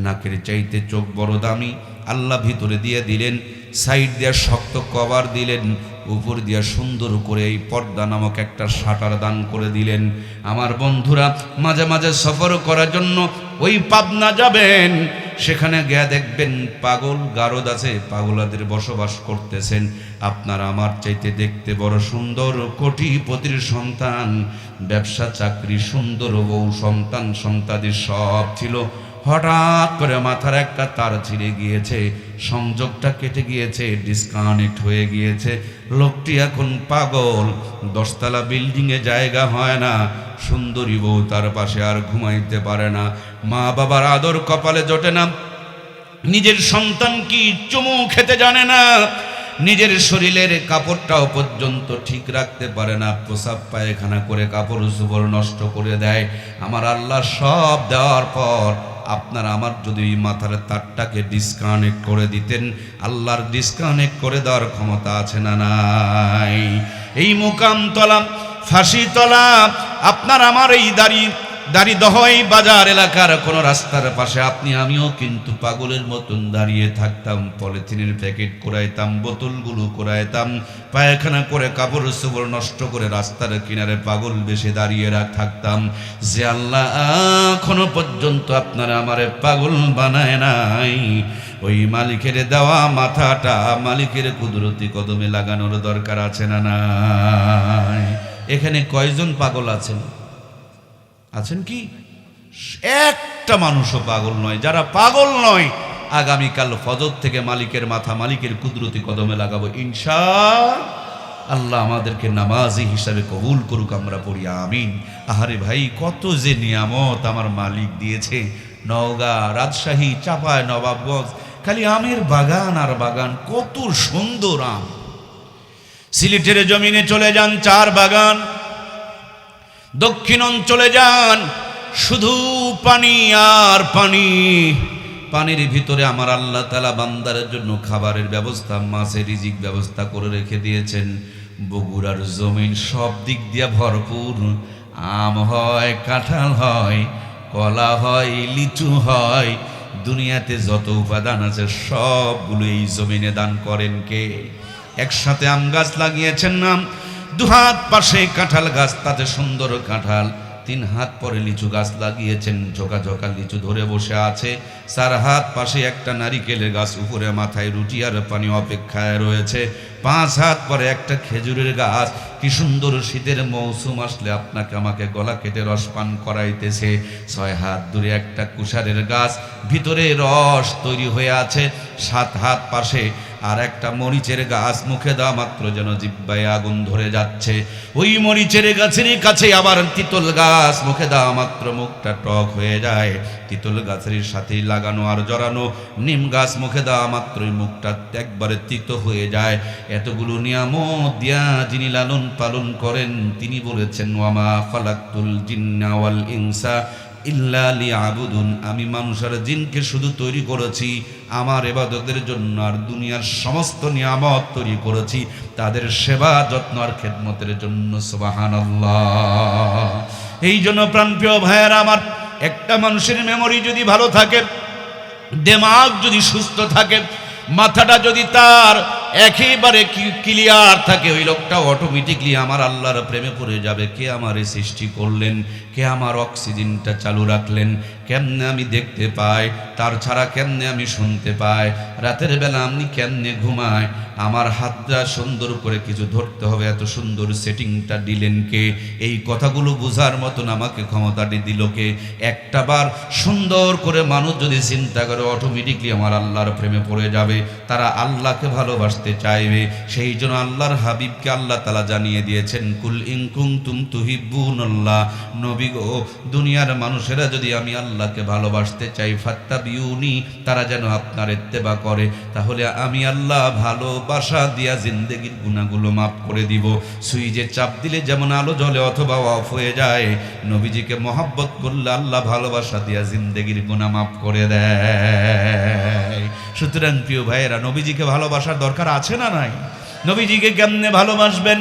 নাকের চাইতে চোখ বড় দামি, আল্লাহ ভিতরে দিয়ে দিলেন, সাইড দিয়ে শক্ত কভার দিলেন, উপর দিয়ে সুন্দর করে এই পর্দা নামক একটা শাটার দান করে দিলেন। আমার বন্ধুরা, মাঝে মাঝে সফর করার জন্য ওই পাবনা যাবেন, সেখানে গিয়ে দেখবেন পাগল গারদ আছে, পাগলাদের বসবাস করতেছেন। আপনার আমার চাইতে দেখতে বড় সুন্দর, কোটিপতির সন্তান, ব্যবসা চাকরি, সুন্দর বউ, সন্তান সন্তাদি সব ছিল। হঠাৎ করে মাথার একটা তার ছিঁড়ে গিয়েছে, সংযোগটা কেটে গিয়েছে, ডিসকানেক্ট হয়ে গিয়েছে। লোকটি এখন পাগল, 10 তলা বিল্ডিংয়ে জায়গা হয় না, সুন্দরী বউ তার পাশে আর ঘুমাইতে পারে না, মা বাবার আদর কপালে জোটে না, নিজের সন্তান কি চুমু খেতে জানে না, নিজের শরীরের কাপড়টাও পর্যন্ত ঠিক রাখতে পারে না, প্রসাব পায়খানা করে কাপড় চোপড় নষ্ট করে দেয়। আমার আল্লাহ সব দেওয়ার পর আপনার আমার যদি মাথার তারটাকে ডিসকানেক্ট করে দিতেন, আল্লাহর ডিসকানেক্ট করে দেওয়ার ক্ষমতা আছে না নাই? এই মোকামতলা, ফাঁসিতলা, আপনার আমার এই দাড়িদহ এই বাজার এলাকার কোনো রাস্তার পাশে আপনি আমিও কিন্তু পাগলের মতন দাঁড়িয়ে থাকতাম, পলিথিনের প্যাকেট কুড়াইতাম, বোতলগুলো কুড়াইতাম, পায়খানা করে কাপড় চোপড় নষ্ট করে রাস্তার কিনারে পাগল বেশি দাঁড়িয়ে থাকতাম। যে আল্লাহ এখনো পর্যন্ত আপনারা আমারে পাগল বানায় নাই, ওই মালিকের দেওয়া মাথাটা মালিকের কুদরতি কদমে লাগানোর দরকার আছে না নাই? এখানে কয়জন পাগল আছেন? আছেন কি? একটা মানুষও পাগল নয়। যারা পাগল নয়, আগামীকাল ফজর থেকে মালিকের মাথা মালিকের কুদরতি কদমে লাগাবো ইনশাআল্লাহ। আমাদেরকে নামাজি হিসাবে কবুল করুক, আমরা পড়ি আমিন। আহারে ভাই, কত যে নিয়ামত আমার মালিক দিয়েছে। নওগাঁ, রাজশাহী, চাঁপায় নবাবগঞ্জ, খালি আমের বাগান আর বাগান, কত সুন্দর আম। সিলেটের জমিনে চলে যান, চার বাগান। দক্ষিণ অঞ্চলে যান, শুধু পানি আর পানি। পানির ভিতরে আমার আল্লাহ তাআলা বান্দারের জন্য খাবারের ব্যবস্থা, মাছের রিজিক ব্যবস্থা করে রেখে দিয়েছেন। বগুড়ার জমিন সব দিক দিয়ে ভরপুর। আম হয়, কাঁঠাল হয়, কলা হয়, লিচু হয়। দুনিয়াতে যত উপাদান আছে সবগুলো এই জমিনে দান করেন কে? একসাথে আম গাছ লাগিয়েছেন না, দুহাত পাশে কাঁঠাল গাছ, তাতে সুন্দর কাঁঠাল। 3 হাত পরে লিচু গাছ লাগিয়েছেন, ঝোকা ঝোকা লিচু ধরে বসে আছে। 4 হাত পাশে একটা নারিকেলের গাছ, উপরে মাথায় রুটি আর পানি অপেক্ষায় রয়েছে। 5 হাত পরে একটা খেজুরের গাছ, কি সুন্দর শীতের মৌসুম আসলে আপনাকে আমাকে গলা কেটে রস পান করাইতেছে। 6 হাত দূরে একটা কুশারের গাছ, ভিতরে রস তৈরি হয়ে আছে। 7 হাত পাশে আর একটা মরিচের গাছ, মুখে দেওয়া মাত্র যেন জিহ্বায় আগুন ধরে যাচ্ছে। ওই মরিচের গাছেরই কাছে আবার তিতল গাছ, মুখে দেওয়া মাত্র মুখটা টক হয়ে যায়। তিতল গাছের সাথেই লাগানো আর জড়ানো নিম গাছ, মুখে দেওয়া মাত্রই মুখটা একবারে তিতো হয়ে যায়। এতগুলো নিয়ামত দিয়া যিনি লালন পালন করেন, তিনি বলেছেন ওয়ামা খালাকতুল জিন্না ওয়াল ইনসা ইল্লা লিয়াবুদুন। আমি মানুষ আর জিনকে শুধু তৈরি করেছি আমার ইবাদতের জন্য, আর দুনিয়ার সমস্ত নিয়ামত তৈরি করেছি তাদের সেবা যত্ন আর খেদমতের জন্য। সুবহানাল্লাহ। এই জন্য প্রাণপ্রিয় ভাইয়েরা আমার, একটা মানুষের মেমোরি যদি ভালো থাকে, দিমাগ যদি সুস্থ থাকে, মাথাটা যদি তার একেবারে ক্লিয়ার থাকে, ওই লোকটা অটোমেটিকলি আমার আল্লাহর প্রেমে পড়ে যাবে। কে আমারে সৃষ্টি করলেন, কে আমার অক্সিজেনটা চালু রাখলেন, কেমনে আমি দেখতে পাই, তার ছাড়া কেমনে আমি শুনতে পাই, রাতের বেলা আমি কেমনে ঘুমাই, আমার হাতটা সুন্দর করে কিছু ধরতে হবে, এত সুন্দর সেটিংটা দিলেন কে, এই কথাগুলো বোঝার মতন আমাকে ক্ষমতাটি দিল কে। একটা বার সুন্দর করে মানুষ যদি চিন্তা করে, অটোমেটিকলি আমার আল্লাহর প্রেমে পড়ে যাবে, তারা আল্লাহকে ভালোবাসতে চাইবে। সেই জন্য আল্লাহর হাবিবকে আল্লাহ তাআলা জানিয়ে দিয়েছেন, কুল ইন কুনতুম তুহিব্বুনাল্লাহ, নবী গো, দুনিয়ার মানুষেরা যদি আমি আল্লাহকে ভালোবাসতে চাই, ফাত্তাবিউনি, তারা যেন আপনার ইত্তেবা করে, তাহলে আমি আল্লাহ ভালোবাসা দিয়া জিন্দেগির গুনাহগুলো মাফ করে দিব। সুইচে চাপ দিলে যেমন আলো জ্বলে অথবা অফ হয়ে যায়, নবীজিকে মহব্বত করলে আল্লাহ ভালোবাসা দিয়া জিন্দেগির গুনাহ মাফ করে দেয়। সুতরাং প্রিয় ভাইয়েরা, নবীজিকে ভালোবাসার দরকার আছে না নাই? নবীজিকে কেমনে ভালোবাসবেন?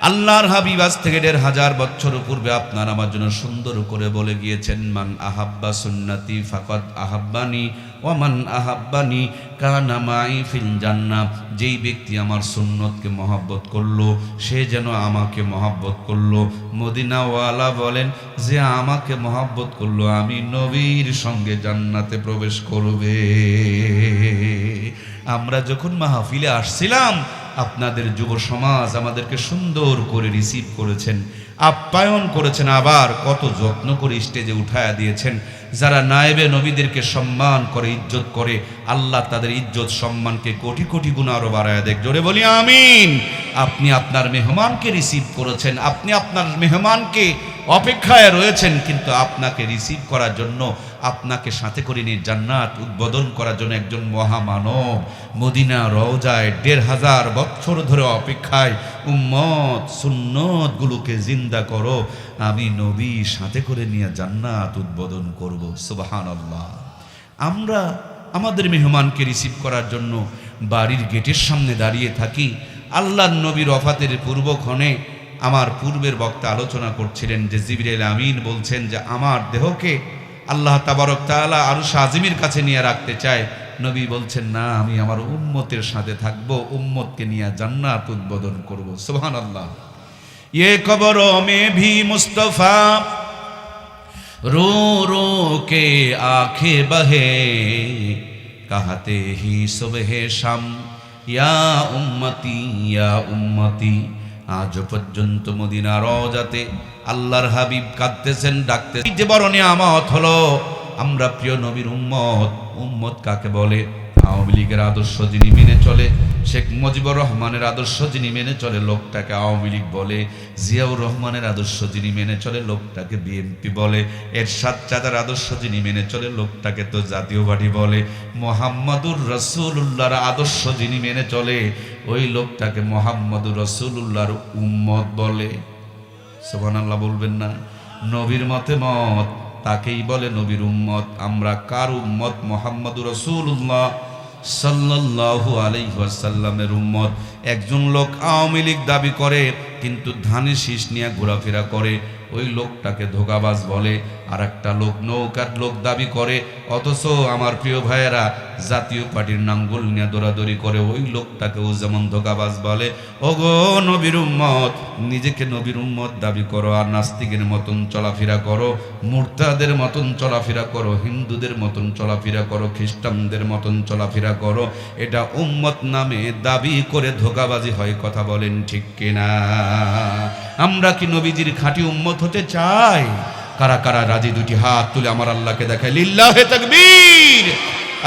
আল্লাহর হাবিব আজ থেকে 1500 বছর পূর্বে আপনার আমার জন্য সুন্দর করে বলে গিয়েছেন, মান আহাব্বা সুন্নতি ফাকাদ আহাব্বানি ওয়া মান আহাব্বানি কানা মাই ফিল জান্নাহ। যেই ব্যক্তি আমার সুন্নতকে মহব্বত করলো, সে যেন আমাকে মহব্বত করলো। মদিনাওয়ালা বলেন, যে আমাকে মহব্বত করলো, আমি নবীর সঙ্গে জান্নাতে প্রবেশ করবে। আমরা যখন মাহফিলে আসছিলাম, আপনাদের যুব সমাজ আমাদেরকে সুন্দর করে রিসিভ করেছেন, আপ্যায়ন করেছেন, আবার কত যত্ন করে স্টেজে উঠায়া দিয়েছেন। যারা নায়েবে নবীদেরকে সম্মান করে, ইজ্জত করে, আল্লাহ তাদের ইজ্জত সম্মানকে কোটি কোটি গুণ আরো বাড়ায় দেখ। জোরে বলি আমিন। আপনি আপনার মেহমানকে রিসিভ করেছেন, আপনি আপনার মেহমানকে অপেক্ষায় রয়েছেন, কিন্তু আপনাকে রিসিভ করার জন্য, আপনাকে সাথে করে নিয়ে জান্নাত উদ্বোধন করার জন্য একজন মহামানব মদিনা রওজায় 1500 বছর ধরে অপেক্ষায়। উম্মত, সুন্নতগুলোকে জিন্দা করো, আমি নবী সাথে করে নিয়ে জান্নাত উদ্বোধন করব। সুবহানাল্লাহ। আমরা আমাদের মেহমানকে রিসিভ করার জন্য বাড়ির গেটের সামনে দাঁড়িয়ে থাকি। আল্লাহর নবীর ওফাতের পূর্বক্ষণে আমার পূর্বের বক্তা আলোচনা করছিলেন যে জিবরাইল আমিন বলছেন যে আমার দেহকে আল্লাহ তাবারক তাআলা আরশ আজিমের কাছে নিয়ে রাখতে চায়। নবী বলছেন, না, আমি আমার উম্মতের সাথে থাকবো, উম্মতকে নিয়ে জান্নাত উদ্বোধন করব। সুবহানাল্লাহ। ये कब्रों में भी मुस्तफ़ा रो रो के आंखें बहे, कहते ही सुबह शाम या उम्मती या उम्मती। আজ পর্যন্ত মদিনা রওজাতে আল্লাহর হাবিব কাঁদতেছেন, ডাকতেছেন। যে বড় নিয়ামত হলো আমরা প্রিয় নবীর উম্মত। উম্মত কাকে বলে? আওয়ামী লীগের আদর্শ যিনি মেনে চলে, শেখ মুজিবুর রহমানের আদর্শ যিনি মেনে চলে, লোকটাকে আওয়ামী লীগ বলে। জিয়াউর রহমানের আদর্শ যিনি মেনে চলে, লোকটাকে বিএনপি বলে। এরশাদ চাচার আদর্শ যিনি মেনে চলে, লোকটাকে তো জাতীয় পার্টি বলে। মুহাম্মাদুর রাসূলুল্লাহর আদর্শ যিনি মেনে চলে, ওই লোকটাকে মুহাম্মাদুর রাসূলুল্লাহর উম্মত বলে। সুবহানাল্লাহ বলবেন না? নবীর মতে মত তাকেই বলে নবীর উম্মত। আমরা কার উম্মত? মুহাম্মাদুর রাসূলুল্লাহ সাল্লাল্লাহু আলাইহি ওয়াসাল্লামের উম্মত। একজন লোক আওয়ামী লীগ দাবি করে কিন্তু ধানের শীষ নিয়ে ঘোরাফেরা করে, ওই লোকটাকে ধোঁকাবাজ বলে। আর একটা লোক নৌকার লোক দাবি করে, অথচ আমার প্রিয় ভাইয়েরা জাতীয় পার্টির নাঙ্গল নিয়ে দৌড়াদৌড়ি করে, ওই লোকটাকেও যেমন ধোঁকাবাজ বলে। ওগো নবীর উম্মত, নিজেকে নবীর উম্মত দাবি করো আর নাস্তিকের মতন চলাফেরা করো, মুরতাদের মতন চলাফেরা করো, হিন্দুদের মতন চলাফেরা করো, খ্রিস্টানদের মতন চলাফেরা করো, এটা উম্মত নামে দাবি করে ধোঁকাবাজি হয়। কথা বলেন ঠিক কিনা? আমরা কি নবীজির খাঁটি উম্মত হতে চাই? কারা কারা রাজি? দুটি হাত তুলে আমার আল্লাহকে দেখায়, লিল্লাহে তাকবীর।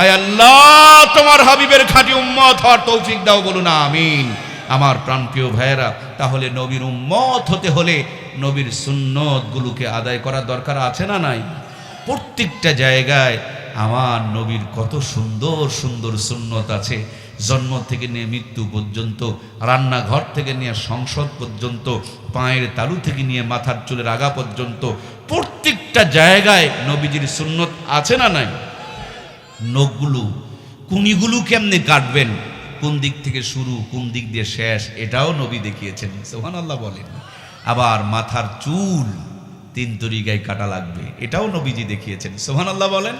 আয় আল্লাহ, তোমার হাবিবের খাঁটি উম্মত হওয়ার তৌফিক দাও, বলুন আমিন। আমার প্রাণপ্রিয় ভাইয়েরা, তাহলে নবীর উম্মত হতে হলে নবীর সুন্নতগুলোকে আদায় করার দরকার আছে না নাই? প্রত্যেকটা জায়গায় আমার নবীর কত সুন্দর সুন্দর সুন্নত আছে। জন্ম থেকে নিয়ে মৃত্যু পর্যন্ত, রান্নাঘর থেকে নিয়ে সংসদ পর্যন্ত, পায়ের তালু থেকে নিয়ে মাথার চুলের আগা পর্যন্ত প্রত্যেকটা জায়গায় নবীজির সুন্নত আছে না নাই? নখগুলো, কুনিগুলো কেমনে কাটবেন, কোন দিক থেকে শুরু কোন দিক দিয়ে শেষ, এটাও নবী দেখিয়েছেন। সুবহানাল্লাহ বলেন। আবার মাথার চুল 3 তরিকায় কাটা লাগবে, এটাও নবীজি দেখিয়েছেন। সুবহানাল্লাহ বলেন।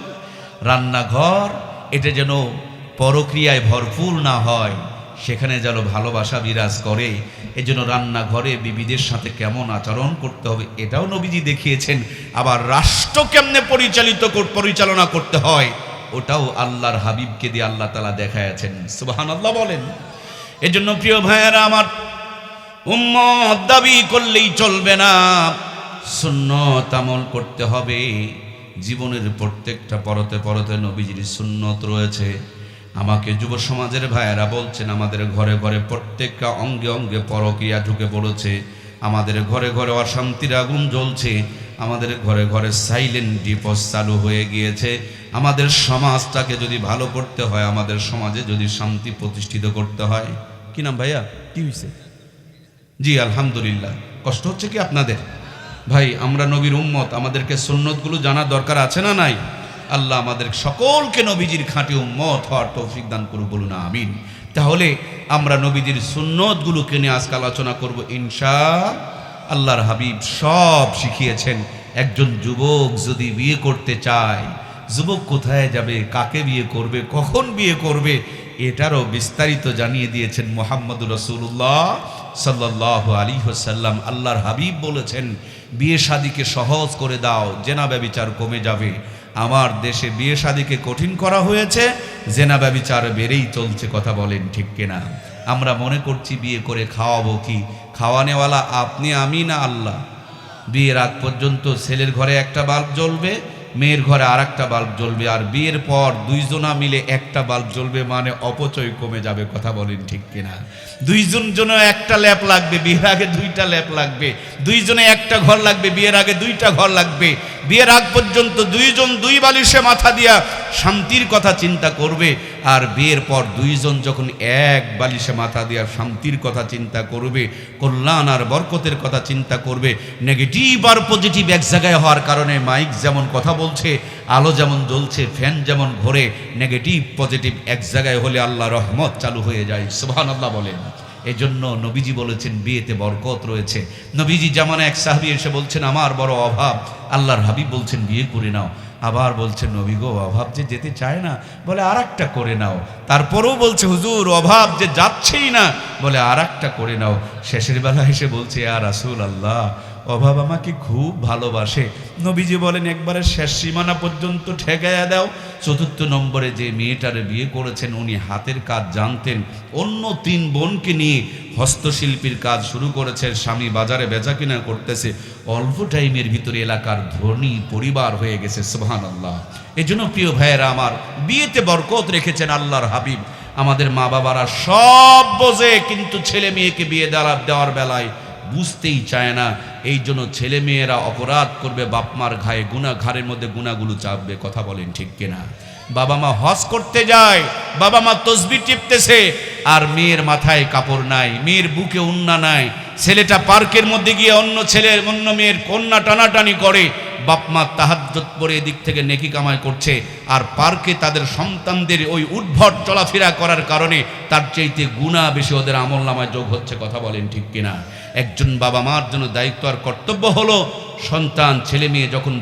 রান্নাঘর, এটা যেন পরক্রিয়ায় ভরপুর না হয়, সেখানে যেন ভালোবাসা বিরাজ করে, এজন্য রান্নাঘরে বিবিদের সাথে কেমন আচরণ করতে হবে, এটাও নবীজি দেখিয়েছেন। আবার রাষ্ট্র কেমনে পরিচালনা করতে হয়, ওটাও আল্লাহর হাবিবকে দিয়ে আল্লাহ তাআলা দেখাইয়াছেন। সুবহানাল্লাহ বলেন। এজন্য প্রিয় ভাইয়েরা আমার, উম্মত দাবি করলেই চলবে না, সুন্নত আমল করতে হবে। জীবনের প্রত্যেকটা পরতে পরতে নবীজির সুন্নত রয়েছে। আমাকে যুব সমাজের ভাইয়েরা বলছেন, আমাদের ঘরে ঘরে প্রত্যেকটা অঙ্গে অঙ্গে পরকীয়া ঢুকে পড়েছে, আমাদের ঘরে ঘরে অশান্তির আগুন জ্বলছে, আমাদের ঘরে ঘরে সাইলেন্ট ডিভোর্স চালু হয়ে গিয়েছে। আমাদের সমাজটাকে যদি ভালো করতে হয়, আমাদের সমাজে যদি শান্তি প্রতিষ্ঠিত করতে হয়, কি নাম ভাইয়া, কি হয়েছে? জি আলহামদুলিল্লাহ। কষ্ট হচ্ছে কি আপনাদের? ভাই, আমরা নবীর উম্মত, আমাদেরকে সুন্নতগুলো জানার দরকার আছে না নাই? আল্লাহ আমাদের সকলকে নবীজির খাঁটি উম্মত হওয়ার তৌফিক দান করুন, বলুন আমিন। তাহলে আমরা নবীজির সুন্নতগুলোকে নিয়ে আজকে আলোচনা করব ইনশাআল্লাহ। আল্লাহর হাবিব সব শিখিয়েছেন। একজন যুবক যদি বিয়ে করতে চায়, যুবক কোথায় যাবে, কাকে বিয়ে করবে, কখন বিয়ে করবে, এটারও বিস্তারিত জানিয়ে দিয়েছেন মুহাম্মদুর রাসূলুল্লাহ সাল্লাল্লাহু আলাইহি ওয়াসাল্লাম। আল্লাহর হাবিব বলেছেন, বিয়ে শাদীকে সহজ করে দাও, জেনা ব্যভিচার কমে যাবে। আমার দেশে বিয়ে শাদীকে কঠিন করা হয়েছে, জেনা ব্যভিচার বেড়েই চলছে। কথা বলেন ঠিক কিনা? আমরা মনে করছি বিয়ে করে খাওয়াবো কি, খাওয়ানেওয়ালা আপনি আমি না আল্লাহ। বিয়ের আগ পর্যন্ত ছেলের ঘরে একটা বাল্ব জ্বলবে, মেয়ের ঘরে আর একটা বাল্ব জ্বলবে, আর বিয়ের পর দুইজনা মিলে একটা বাল্ব জ্বলবে, মানে অপচয় কমে যাবে। কথা বলেন ঠিক কিনা? দুইজন জন্য একটা ল্যাপ লাগবে, বিয়ের আগে 2টা ল্যাপ লাগবে। দুইজনে একটা ঘর লাগবে, বিয়ের আগে 2টা ঘর লাগবে। বিয়ের আগ পর্যন্ত দুইজন 2 বালিশে মাথা দিয়া শান্তির কথা চিন্তা করবে, আর বিয়ের পর দুইজন যখন এক বালিশে মাথা দিয়া শান্তির কথা চিন্তা করবে, কল্যাণ আর বরকতের কথা চিন্তা করবে। নেগেটিভ আর পজিটিভ এক জায়গায় হওয়ার কারণে মাইক যেমন কথা বলছে, আলো যেমন জ্বলছে, ফ্যান যেমন ঘোরে, নেগেটিভ পজিটিভ এক জায়গায় হলে আল্লাহ রহমত চালু হয়ে যায়। সুবহানাল্লাহ বলেন। এই জন্য নবীজি বলেছেন বিয়েতে বরকত রয়েছে। নবীজি জামানায় এক সাহাবী এসে বলছেন, আমার বড় অভাব। আল্লাহর হাবিব বলছেন বিয়ে করে নাও। আবার বলছেন, নবী গো, অভাব যে যেতে চায় না, বলে আর একটা করে নাও। তারপরেও বলছে, হুজুর অভাব যে যাচ্ছেই না, বলে আর একটা করে নাও। শেষের বেলা এসে বলছে, ইয়া রাসূলুল্লাহ, অভাব আমাকে খুব ভালোবাসে। নবীজি বলেন একবারে শেষ সীমানা পর্যন্ত ঠেকাইয়া দাও। চতুর্থ নম্বরে যে মেয়েটারে বিয়ে করেছেন উনি হাতের কাজ জানতেন, অন্য 3 বোনকে নিয়ে হস্তশিল্পীর কাজ শুরু করেছে। স্বামী বাজারে বেচা কিনা করতেছে, অল্প টাইমের ভিতরে এলাকার ধনী পরিবার হয়ে গেছে। সুবহানাল্লাহ। এই জন্য প্রিয় ভাইয়েরা আমার, বিয়েতে বরকত রেখেছেন আল্লাহর হাবিব। আমাদের মা বাবারা সব বোঝে, কিন্তু ছেলে মেয়েকে বিয়ে দেওয়ার বেলায় বুঝতেই চায় না। এই জন্য ছেলে মেয়েরা অপরাধ করবে, বাপ মার ঘাড়ের মধ্যে গুণাগুলো চাপবে। কথা বলেন ঠিক কিনা? বাবা মা হজ করতে যায়, বাবা মা তসবিহ টিপতেছে, আর মেয়ের মাথায় কাপড় নাই, মেয়ের বুকে উন্না নাই। ছেলেটা পার্কের মধ্যে গিয়ে অন্য মেয়ের কন্যা টানাটানি করে, বাপ মা তাহাজ্জুদ পড়ে এদিক থেকে নেকি কামাই করছে, আর পার্কে তাদের সন্তানদের ওই উদ্ভট চলাফেরা করার কারণে তার চাইতে গুনাহ বেশি ওদের আমলনামায় যোগ হচ্ছে। কথা বলেন ঠিক কিনা? একজন বাবা মার জন্য দায়িত্ব আর কর্তব্য হলো, সন্তান ছেলে মেয়ে যখন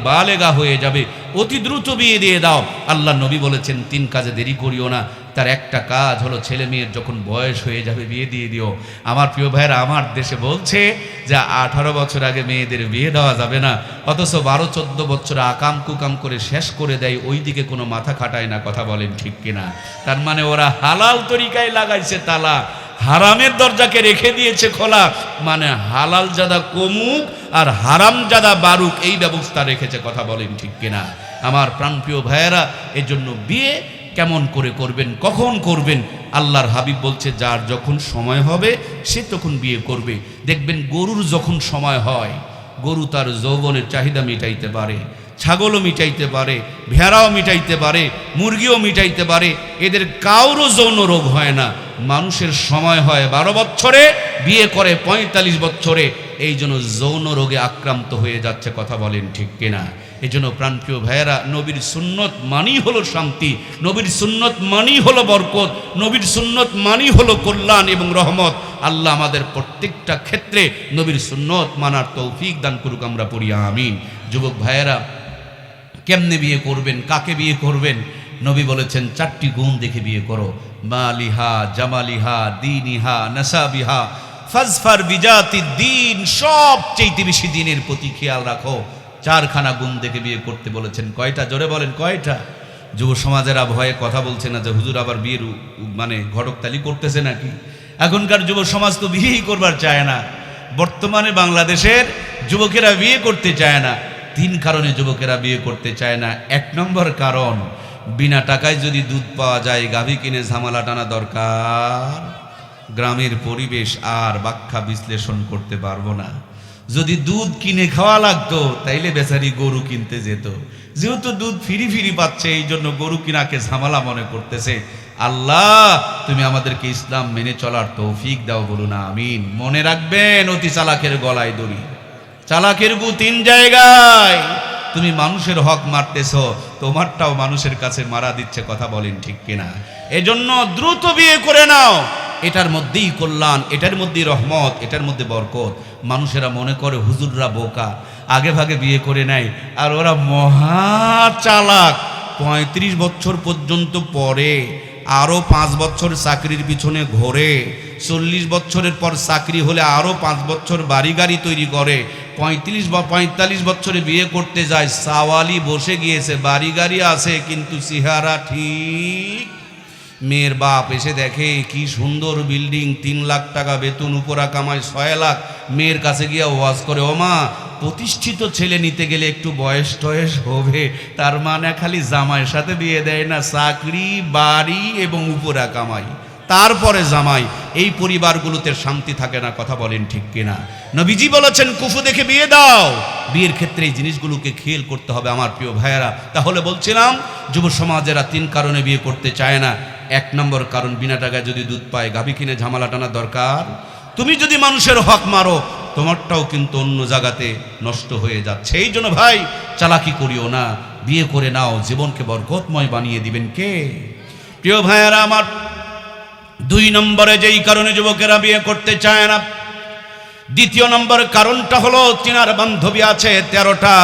বালেগা হয়ে যাবে অতি দ্রুত বিয়ে দিয়ে দাও। আল্লাহ নবী বলেছেন 3 কাজে দেরি করিও না। তার একটা কাজ হলো ছেলে মেয়ের যখন বয়স হয়ে যাবে বিয়ে দিয়ে দিও। আমার প্রিয় ভাইয়েরা, আমার দেশে বলছে যে 18 বছর আগে মেয়েদের বিয়ে দেওয়া যাবে না, অথচ 12-14 বছর আকাম কুকাম করে শেষ করে দেয়, ওই দিকে কোনো মাথা খাটায় না। কথা বলেন ঠিক কিনা? তার মানে ওরা হালাল তরিকায় লাগাইছে তালা, হারামের দরজাকে রেখে দিয়েছে খোলা। মানে হালাল জাদা কমুক আর হারাম জাদা বাড়ুক, এই ব্যবস্থা রেখেছে। কথা বলেন ঠিক কিনা? আমার প্রাণপ্রিয় ভাইয়েরা, এর জন্য বিয়ে কেমন করে করবেন, কখন করবেন? আল্লাহর হাবিব বলছে যার যখন সময় হবে সে তখন বিয়ে করবে। দেখবেন গরুর যখন সময় হয়, গরু তার যৌবনের চাহিদা মিটাইতে পারে, ছাগলও মিটাইতে পারে, ভেড়াও মিটাইতে পারে, মুরগিও মিটাইতে পারে, এদের কারো যৌন রোগ হয় না। মানুষের সময় হয় 12 বছরে, বিয়ে করে 45 বছরে, এই জন্য যৌন রোগে আক্রান্ত হয়ে যাচ্ছে। কথা বলেন ঠিক কিনা? এই জন্য প্রাণপ্রিয় ভাইয়েরা, নবীর সুন্নত মানি হলো শান্তি, নবীর সুন্নত মানি হলো বরকত, নবীর সুন্নত মানি হলো কল্যাণ এবং রহমত। আল্লাহ আমাদের প্রত্যেকটা ক্ষেত্রে নবীর সুন্নত মানার তৌফিক দান করুক, আমরা পড়ি আমিন। যুবক ভাইয়েরা, কেমনে বিয়ে করবেন, কাকে বিয়ে করবেন? নবী বলেছেন 4টি গুণ দেখে বিয়ে করো। মালিহা, জামালিহা, দীনিহা, নাসাবিহা, ফাজফার বিজাতি দ্বীন। সবচেয়ে বেশি দিনের প্রতি খেয়াল রাখো। 4খানা গুণ দেখে বিয়ে করতে বলেছেন। কয়টা? জোরে বলেন কয়টা? যুব সমাজেরা ভয়ে কথা বলছে না যে হুজুর আবার বিয়ের মানে ঘটকতালি করতেছে নাকি? এখনকার যুব সমাজ তো বিয়েই করবার চায় না। বর্তমানে বাংলাদেশের যুবকেরা বিয়ে করতে চায় না। 3 কারণে যুবকেরা বিয়ে করতে চায় না। 1 নম্বর কারণ, বিনা টাকায় যদি দুধ পাওয়া যায় গাভী কিনে ঝামেলা টানা দরকার। গ্রামের পরিবেশ আর ব্যাখ্যা বিশ্লেষণ করতে পারবো না। যদি দুধ কিনে খাওয়া লাগতো তাইলে বেচারি গরু কিনতে যেত। যেহেতু দুধ ফিরি পাচ্ছে, এই জন্য গরু কিনাকে ঝামেলা মনে করতেছে। আল্লাহ তুমি আমাদেরকে ইসলাম মেনে চলার তৌফিক দাও, বলুন আমিন। মনে রাখবেন, অতি চালাকের গলায় দড়ি, চালাকের গু 3 জায়গায়। তুমি মানুষের হক মারতেছ, তোমারটাও মানুষের কাছে মারা দিচ্ছে। কথা বলেন ঠিক কিনা? এজন্য দ্রুত বিয়ে করে নাও। এটার মধ্যেই কল্যাণ, এটার মধ্যেই রহমত, এটার মধ্যে বরকত। মানুষেরা মনে করে হুজুররা বোকা, আগে ভাগে বিয়ে করে নেয়, আর ওরা মহা চালাক। 35 বছর পর্যন্ত পরে, আরও 5 বছর চাকরির পিছনে ঘোরে, 40 বছরের পর চাকরি হলে আরও 5 বছর বাড়ি গাড়ি তৈরি করে, 45 বছরে বিয়ে করতে যায়, সাওয়ালি বসে গিয়েছে, বাড়ি গাড়ি আছে, কিন্তু চেহারা ঠিক। মেয়ের বাপ এসে দেখে কি সুন্দর বিল্ডিং, 3 লাখ টাকা বেতন, উপরা কামায় 6 লাখ। মেয়ের কাছে গিয়ে ওয়াজ করে, ও মা, প্রতিষ্ঠিত ছেলে নিতে গেলে একটু বয়স টয়স হবে। তার মানে খালি জামাইয়ের সাথে বিয়ে দেয় না, চাকরি, বাড়ি এবং উপরা কামাই, তারপরে জামাই। এই পরিবারগুলোতে শান্তি থাকে না। কথা বলেন ঠিক কিনা? নবীজি বলেছেন কুফু দেখে বিয়ে দাও। বিয়ের ক্ষেত্রে এই জিনিসগুলোকে খেয়াল করতে হবে আমার প্রিয় ভাইয়েরা। তাহলে বলছিলাম, যুব সমাজেরা 3 কারণে বিয়ে করতে চায় না। 1 নম্বর কারণ, বিনা টাকায় যদি দুধ পায় গাভী কিনে ঝামেলা টানা দরকার। তুমি যদি মানুষের হক মারো, তোমারটাও কিন্তু অন্য জায়গাতে নষ্ট হয়ে যাচ্ছে। এই জন্য ভাই, চালাকি করিও না, বিয়ে করে নাও, জীবনকে বরকতময় বানিয়ে দিবেন কে? প্রিয় ভাইয়েরা আমার, 2 নম্বরে যেই কারণে যুবকেরা বিয়ে করতে চায় না, 2য় নম্বর কারণটা হলো, তিনার বান্ধবী আছে 13টা,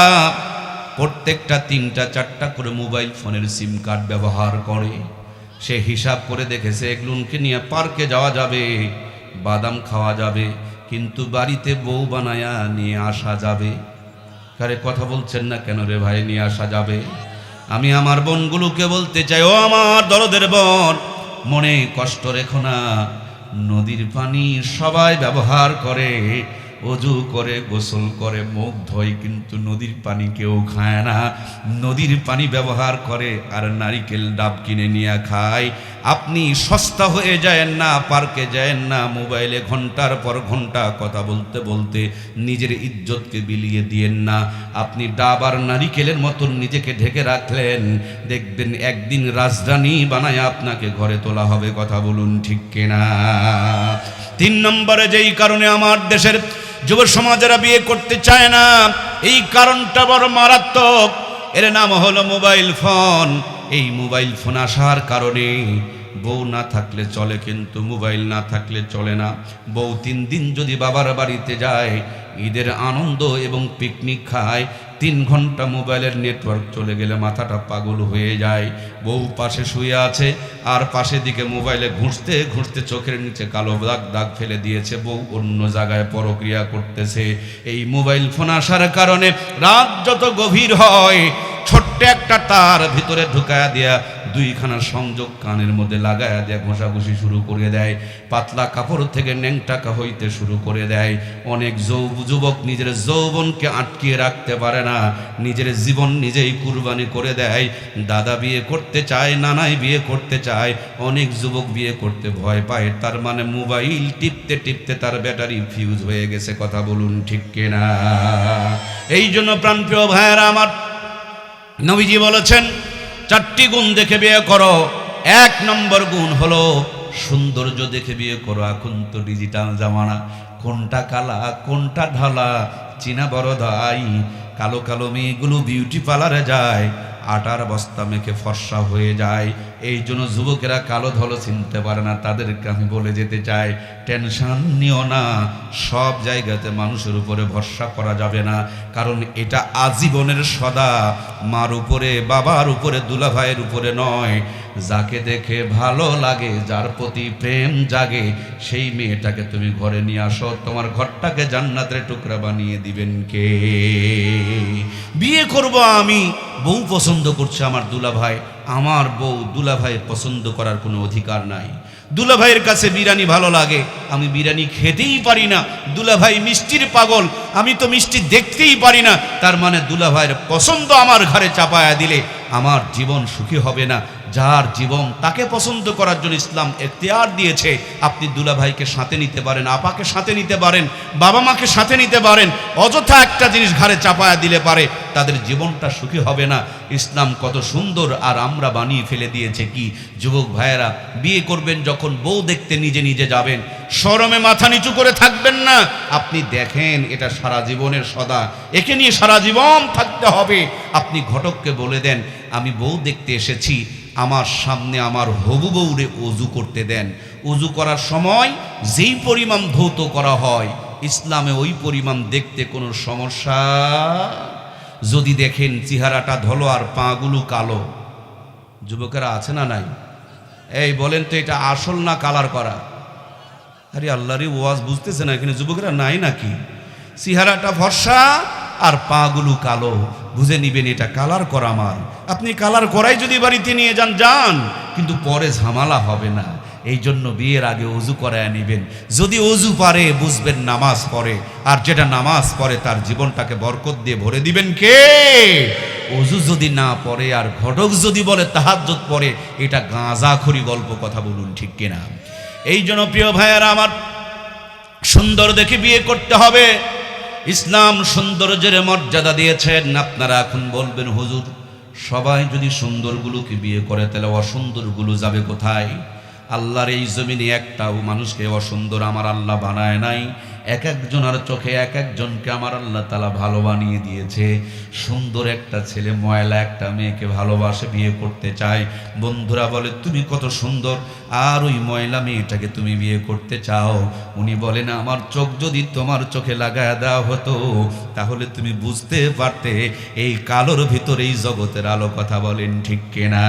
প্রত্যেকটা 3টা 4টা করে মোবাইল ফোনের সিম কার্ড ব্যবহার করে। সে হিসাব করে দেখেছে এগুলোকে নিয়ে পার্কে যাওয়া যাবে, বাদাম খাওয়া যাবে, কিন্তু বাড়িতে বউ বানায়া নিয়ে আসা যাবে। কারে কথা বলছেন না কেন রে ভাই? নিয়ে আসা যাবে। আমি আমার বোনগুলোকে বলতে চাই, ও আমার দরদের বোন, মনে কষ্ট রেখো না। নদীর পানি সবাই ব্যবহার করে, অজু করে, গোসল করে, মুখ ধোয়, কিন্তু নদীর পানি কেউ খায় না। নদীর পানি ব্যবহার করে আর নারিকেল ডাব কিনে নিয়ে খায়। আপনি সস্তা হয়ে যায়েন না, পার্কে যায়েন না, মোবাইলে ঘন্টার পর ঘন্টা কথা বলতে বলতে নিজের ইজ্জতকে বিলিয়ে দিয়েন না। আপনি ডাব আর নারিকেলের মতন নিজেকে ঢেকে রাখলেন, দেখবেন একদিন রাজধানী বানায় আপনাকে ঘরে তোলা হবে। কথা বলুন ঠিক কিনা? 3 নম্বরে যেই কারণে আমার দেশের যুব সমাজেরা বিয়ে করতে চায় না, এই কারণটা বড় মারাত্মক। এর নাম হলো মোবাইল ফোন। এই মোবাইল ফোন আসার কারণে বউ না থাকলে চলে, কিন্তু মোবাইল না থাকলে চলে না। বউ 3 দিন যদি বাবার বাড়িতে যায়, ঈদের আনন্দ এবং পিকনিক খায়, 3 ঘন্টা মোবাইলের নেটওয়ার্ক চলে গেলে মাথাটা পাগল হয়ে যায়। বউ পাশে শুয়ে আছে আর পাশে দিকে মোবাইলে ঘুরতে ঘুরতে চোখের নিচে কালো দাগ দাগ ফেলে দিয়েছে, বউ অন্য জায়গায় পরক্রিয়া করতেছে। এই মোবাইল ফোন আসার কারণে রাত যত গভীর হয়, ছোট্ট একটা তার ভিতরে ঢুকায়া দেয়া 2খানা সংযোগ কানের মধ্যে লাগায়া দেয়া ঘষাঘষি শুরু করে দেয়। পাতলা কাপড় থেকে ন্যাংটাকা হইতে শুরু করে দেয়। অনেক যুবক নিজের যৌবনকে আটকিয়ে রাখতে পারে না, নিজের জীবন নিজেই কুরবানি করে দেয়। দাদা বিয়ে করতে চায়, নানাই বিয়ে করতে চায়, অনেক যুবক বিয়ে করতে ভয় পায়। তার মানে মোবাইল টিপতে টিপতে তার ব্যাটারি ফিউজ হয়ে গেছে। কথা বলুন ঠিক কিনা? এই জন্য প্রাণপ্রিয় ভাইয়েরা আমার, নবীজি বলেছেন 4টি গুণ দেখে বিয়ে করো। 1 নম্বর গুণ হলো সৌন্দর্য দেখে বিয়ে করো। এখন তো ডিজিটাল জামানা, কোনটা কালা কোনটা ঢালা চিনা বড় দাই। কালো কালো মেয়েগুলো বিউটি পার্লারে যায়, আটার বস্তা মেখে ফর্সা হয়ে যায়। এই জন্য যুবকেরা কালো ধলো চিনতে পারে না। তাদেরকে আমি বলে যেতে চাই, টেনশন নিও না, সব জায়গাতে মানুষের উপরে ভরসা করা যাবে না, কারণ এটা আজীবনের সদা। মার উপরে, বাবার উপরে, দুলাভাইয়ের উপরে নয়। যাকে দেখে ভালো লাগে, যার প্রতি প্রেম জাগে, সেই মেয়েটাকে তুমি ঘরে নিয়ে আসো। তোমার ঘরটাকে জান্নাতের টুকরা বানিয়ে দিবেন কে? বিয়ে করব আমি, বউ পছন্দ করছে আমার দুলাভাই। আমার বউ দুলাভাইয়ের পছন্দ করার কোনো অধিকার নাই। দুলাভাইয়ের কাছে বিরিয়ানি ভালো লাগে, আমি বিরিয়ানি খেতেই পারি না। দুলাভাই মিষ্টির পাগল, আমি তো মিষ্টি দেখতেই পারি না। তার মানে দুলাভাইয়ের পছন্দ আমার ঘরে চাপায়া দিলে আমার জীবন সুখী হবে না। যার জীবন তাকে পছন্দ করার জন্য ইসলাম এখতিয়ার দিয়েছে। আপনি দুলাভাইকে সাথে নিতে পারেন, আপাকে সাথে নিতে পারেন, বাবা মাকে সাথে নিতে পারেন। অযথা একটা জিনিস ঘরে চাপায়া দিলে পারে তাদের জীবনটা সুখী হবে না। ইসলাম কত সুন্দর, আর আমরা বানিয়ে ফেলে দিয়েছে কি? যুবক ভাইয়েরা, বিয়ে করবেন যখন বউ দেখতে নিজে নিজে যাবেন, শরমে মাথা নিচু করে থাকবেন না। আপনি দেখেন এটা সারা জীবনের সদা, একে নিয়ে সারা জীবন থাকতে হবে। আপনি ঘটককে বলে দেন, আমি বউ দেখতে এসেছি, আমার সামনে আমার হবু বউরে অজু করতে দেন। অজু করার সময় যেই পরিমাণ ধৌত করা হয়, ইসলামে ওই পরিমাণ দেখতে কোনো সমস্যা। যদি দেখেন চেহারাটা ধলো আর পাগুলো কালো, যুবকেরা আছে না নাই? এই বলেন তো, এটা আসল না কালার করা? আরে আল্লাহরই ওয়াজ বুঝতেছে না এখানে যুবকেরা নাই নাকি? চেহারাটা ফর্সা আর পাগুলো কালো, বুঝে নিবেন এটা কালার করা মাল। আপনি কালার করাই যদি বাড়িতে নিয়ে যান যান, কিন্তু পরে ঝামেলা হবে না। এই জন্য বিয়ের আগে অজু করায় নিবেন। যদি অজু পারে বুঝবেন নামাজ পড়ে, আর যেটা নামাজ পড়ে তার জীবনটাকে বরকত দিয়ে ভরে দিবেন কে? অজু যদি না পড়ে আর ঘটক যদি বলে তাহাজ্জুদ পড়ে, এটা গাঁজাখড়ি গল্প। কথা বলুন ঠিক কিনা? এই জন্য প্রিয় ভাইয়েরা আমার, সুন্দর দেখে বিয়ে করতে হবে। ইসলাম সৌন্দর্যের মর্যাদা দিয়েছেন। আপনারা এখন বলবেন, হুজুর সবাই যদি সুন্দরগুলোকে বিয়ে করে তাহলে অসুন্দরগুলো যাবে কোথায়? আল্লাহর এই জমিনে একটাও মানুষকে অসুন্দর আমার আল্লাহ বানায় নাই। এক একজনের চোখে এক একজনকে আমার আল্লাহ তাআলা ভালো বানিয়ে দিয়েছে। সুন্দর একটা ছেলে ময়লা একটা মেয়েকে ভালোবাসে, বিয়ে করতে চায়। বন্ধুরা বলে, তুমি কত সুন্দর, আর ওই ময়লা মেয়েটাকে তুমি বিয়ে করতে চাও। উনি বলেন, আমার চোখ যদি তোমার চোখে লাগায় দেওয়া হতো তাহলে তুমি বুঝতে পারতে এই কালোর ভিতরে এই জগতের আলো। কথা বলেন ঠিক কিনা?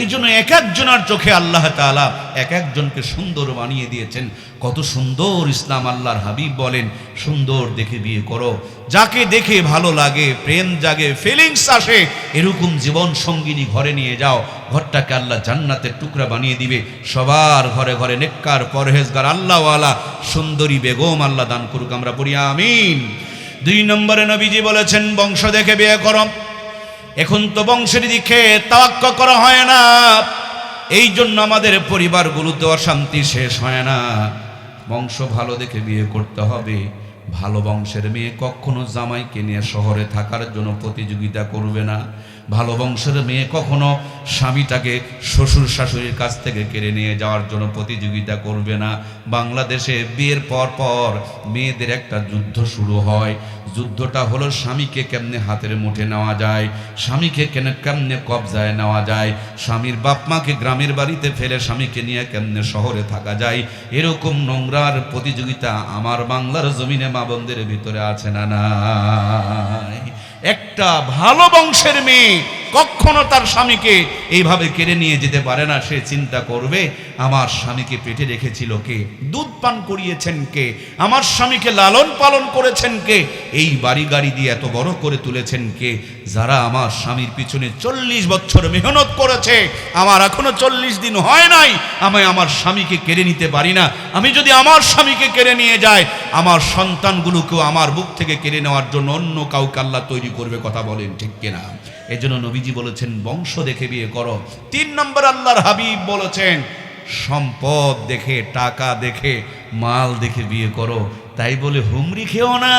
এই জন্য এক একজনের চোখে আল্লাহ তাআলা এক একজনকে সুন্দর বানিয়ে দিয়েছেন। কত সুন্দর ইসলাম। আল্লাহর হাবিব বলেন সুন্দর দেখে বিয়ে করো, যাকে দেখে ভালো লাগে, প্রেম জাগে, ফিলিংস আসে, এরকম জীবন সঙ্গিনী ঘরে নিয়ে যাও। ঘরটাকে আল্লাহ জান্নাতের টুকরা বানিয়ে দিবে। সবার ঘরে ঘরে নেককার, পরহেজগার, আল্লাহওয়ালা সুন্দরী বেগম আল্লাহ দান করুক। আমরা পড়ি আমিন। 2 নম্বরে নবীজি বলেছেন বংশ দেখে বিয়ে করো। এখন তো বংশের দিকে তাওয়াক্কা করা হয় না, এই জন্য আমাদের পরিবারগুলোতে অশান্তি শেষ হয় না। বংশ ভালো দেখে বিয়ে করতে হবে। ভালো বংশের মেয়ে কখনো জামাইকে নিয়ে শহরে থাকার জন্য প্রতিযোগিতা করবে না। ভালো বংশের মেয়ে কখনো স্বামীটাকে শ্বশুর শাশুড়ির কাছ থেকে কেড়ে নিয়ে যাওয়ার জন্য প্রতিযোগিতা করবে না। বাংলাদেশে বিয়ের পর পর মেয়েদের একটা যুদ্ধ শুরু হয়। যুদ্ধটা হলো স্বামীকে কেমনে হাতের মুঠে নেওয়া যায়, স্বামীকে কেমনে কবজায় নেওয়া যায়, স্বামীর বাপ মাকে গ্রামের বাড়িতে ফেলে স্বামীকে নিয়ে কেমনে শহরে থাকা যায়। এরকম নোংরার প্রতিযোগিতা আমার বাংলার জমিনে মা বোনদের ভিতরে আছে না নাই? একটা ভালো বংশের মেয়ে কখনো তার স্বামীকে এইভাবে কেড়ে নিয়ে যেতে পারে না। সে চিন্তা করবে আমার স্বামীকে পেটে রেখেছিল কে, দুধ পান করিয়েছেন কে, আমার স্বামীকে লালন পালন করেছেন কে, এই বাড়ি গাড়ি দিয়ে এত বড় করে তুলেছেন কে, যারা আমার স্বামীর পিছনে 40 বছর মেহনত করেছে, আমার এখনো 40 দিন হয় নাই, আমি আমার স্বামীকে কেড়ে নিতে পারি না। আমি যদি আমার স্বামীকে কেড়ে নিয়ে যাই, আমার সন্তানগুলোকেও আমার বুক থেকে কেড়ে নেওয়ার জন্য অন্য কাউকে আল্লাহ তৈরি করবে। কথা বলেন ঠিক কিনা? এই জন্য নবীজি বলেছেন বংশ দেখে বিয়ে করো। 3 নম্বর আল্লাহর হাবিব বলেছেন সম্পদ দেখে, টাকা দেখে, মাল দেখে বিয়ে করো। তাই বলে হুমরি খেও না,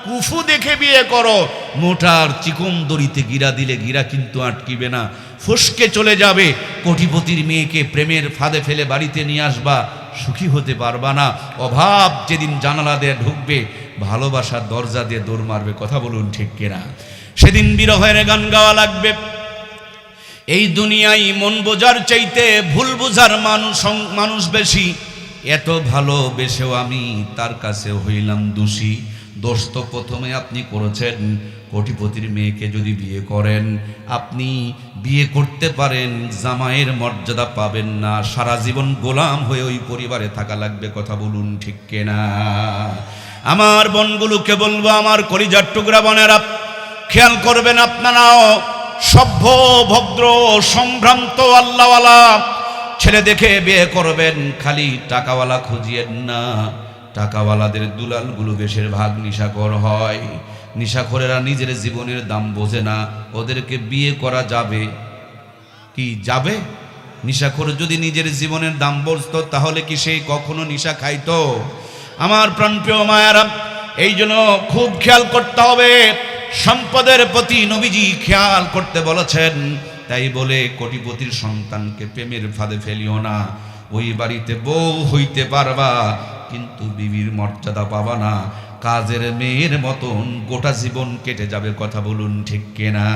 কুফু দেখে বিয়ে করো। মোটার চিকন দড়িতে গিরা দিলে গিরা কিন্তু আটকিবে না, ফসকে চলে যাবে। কোটিপতির মেয়েকে প্রেমের ফাঁদে ফেলে বাড়িতে নিয়ে আসবা, সুখী হতে পারবা না। অভাব যেদিন জানালা দিয়ে ঢুকবে, ভালোবাসার দরজা দিয়ে দৌড় মারবে। কথা বলুন ঠিক কিনা? সেদিন বিরহের গান গাওয়া লাগবে। এই দুনিয়ায় মন বোঝার চাইতে ভুল বোঝার মানুষ বেশি। এত ভালোবেসেও আমি তার কাছে হইলাম দোষী। দোষ তো প্রথমে আপনি করেছেন। কোটিপতির মেয়েকে যদি বিয়ে করেন, আপনি বিয়ে করতে পারেন, জামাইয়ের মর্যাদা পাবেন না, সারা জীবন গোলাম হয়ে ওই পরিবারে থাকা লাগবে। কথা বলুন ঠিক কিনা? আমার বোনগুলোকে বলবো, আমার কলিজার টুকরা বোনেরা, খেয়াল করবেন আপনারাও সভ্য, ভদ্র, সম্ভ্রান্ত, আল্লাহওয়ালা ছেলে দেখে বিয়ে করবেন। খালি টাকাওয়ালা খুঁজিয়েন না। টাকাওয়ালাদের দুলালগুলো বেশিরভাগ নিশাখোর হয়। নিশাখোরেরা নিজের জীবনের দাম বোঝে না। ওদেরকে বিয়ে করা যাবে কি? যাবে? নিশাখোর যদি নিজের জীবনের দাম বুঝতো, তাহলে কি সে কখনো নিশা খাইতো? আমার প্রাণপ্রিয় মায়েরা, এই জন্য খুব খেয়াল করতে হবে। সম্পদের প্রতি নবীজি খেয়াল করতে বলেছেন। তাই বলে কোটিপতির সন্তানকে প্রেমের ফাঁদে ফেলিও না। ওই বাড়িতে বউ হইতে পারবা, কিন্তু বিবির মর্যাদা পাবা না। কাজের মেয়ের মতন গোটা জীবন কেটে যাবে। কথা বলুন ঠিক কিনা?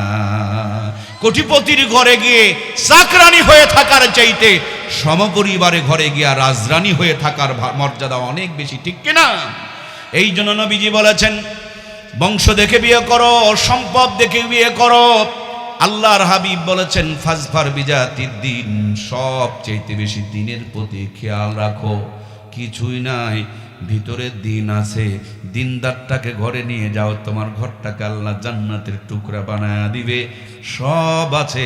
কোটিপতির ঘরে গিয়ে চাকরানি হয়ে থাকার চাইতে সমপরিবারে ঘরে গিয়া রাজরানী হয়ে থাকার মর্যাদা অনেক বেশি। ঠিক কিনা? এই জন্য নবীজি বলেছেন বংশ দেখে বিয়ে করো, সম্পদ দেখে বিয়ে করো। আল্লাহর হাবিব বলেছেন ফাজফার বিজাতির দিন, সবচেয়ে বেশি দিনের প্রতি খেয়াল রাখো। কিছুই নাই, ভিতরের দিন আছে। দিনদারটাকে ঘরে নিয়ে যাও, তোমার ঘরটাকে আল্লাহ জান্নাতের টুকরা বানায়া দিবে। সব আছে,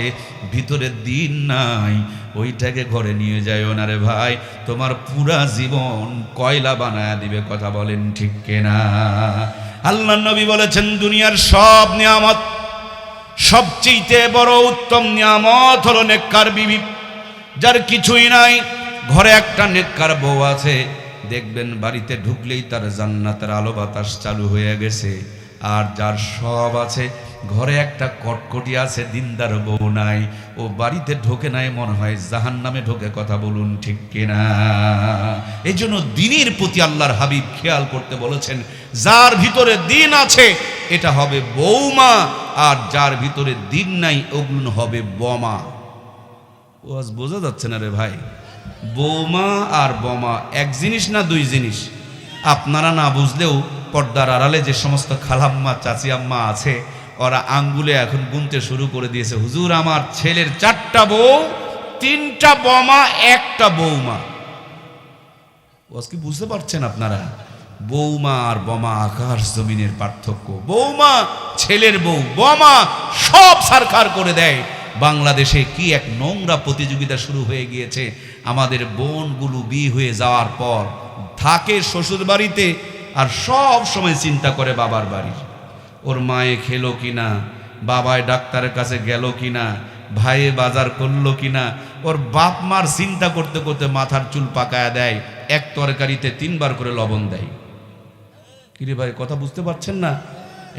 ভিতরের দিন নাই, ওইটাকে ঘরে নিয়ে যাও না রে ভাই, তোমার পুরা জীবন কয়লা বানায়া দিবে। কথা বলেন ঠিক কিনা? আল্লাহ নবী বলেছেন দুনিয়ার সব নিয়ামত, সবচেয়ে বড় উত্তম নিয়ামত হলো নেককার বিবি। যার কিছুই নাই, ঘরে একটা নেককার বউ আছে, দেখবেন বাড়িতে ঢুকলেই তার জান্নাতের আলো বাতাস চালু হয়ে গেছে। আর যার সব আছে, ঘরে একটা কটকটি আছে, দিনদার বউ নাই, ও বাড়িতে ঢোকে নাই, মনে হয় জাহান্নামে ঢোকে। কথা বলুন ঠিক কিনা? এই জন্য দিনের প্রতি আল্লাহর হাবিব খেয়াল করতে বলেছেন। যার ভিতরে দিন আছে এটা হবে বৌমা, আর যার ভিতরে দিন নাই ওগুলো হবে বোমা। ও আজ বোঝা যাচ্ছে না রে ভাই? বৌমা আর বোমা এক জিনিস না দুই জিনিস? আপনারা না বুঝলেও পর্দার আড়ালে যে সমস্ত খালাম্মা, চাচি আম্মা আছে, ওরা আঙ্গুলে এখন গুনতে শুরু করে দিয়েছে, হুজুর আমার ছেলের 4টা বউ, 3টা বোমা, 1টা বৌমা। কি বুঝতে পারছেন আপনারা? বৌমা আর বোমা আকাশ জমিনের পার্থক্য। বৌমা ছেলের বউ, বোমা সব সারখার করে দেয়। বাংলাদেশে কি এক নোংরা প্রতিযোগিতা শুরু হয়ে গিয়েছে। আমাদের বোনগুলো বিয়ে হয়ে যাওয়ার পর থাকে শ্বশুর বাড়িতে আর সব সময় চিন্তা করে বাবার বাড়ির, ওর মায়ে খেলো কিনা, বাবায় ডাক্তারের কাছে গেল কিনা, ভাইয়ে বাজার করলো কিনা। ওর বাপ মার চিন্তা করতে করতে মাথার চুল পাকায়া দেয়, এক তরকারিতে 3 বার করে লবণ দেয়। কিরে ভাই, কথা বুঝতে পারছেন না?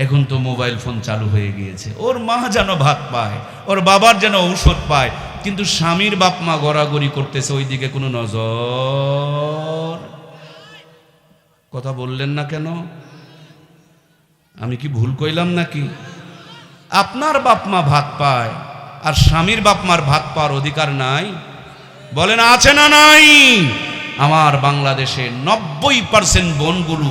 এখন তো মোবাইল ফোন চালু হয়ে গিয়েছে। ওর মা যেন ভাত পায়, ওর বাবার যেন ঔষধ পায়, কিন্তু স্বামীর বাপ মা গড়াগড়ি করতেছে, ওইদিকে কোনো নজর। কথা বললেন না কেন? আমি কি ভুল কইলাম নাকি? আপনার বাপ মা ভাত পায় আর স্বামীর বাপ মার ভাত পাওয়ার অধিকার নাই? বলেন আছে না নাই? আমার বাংলাদেশে 90% বোনগুলো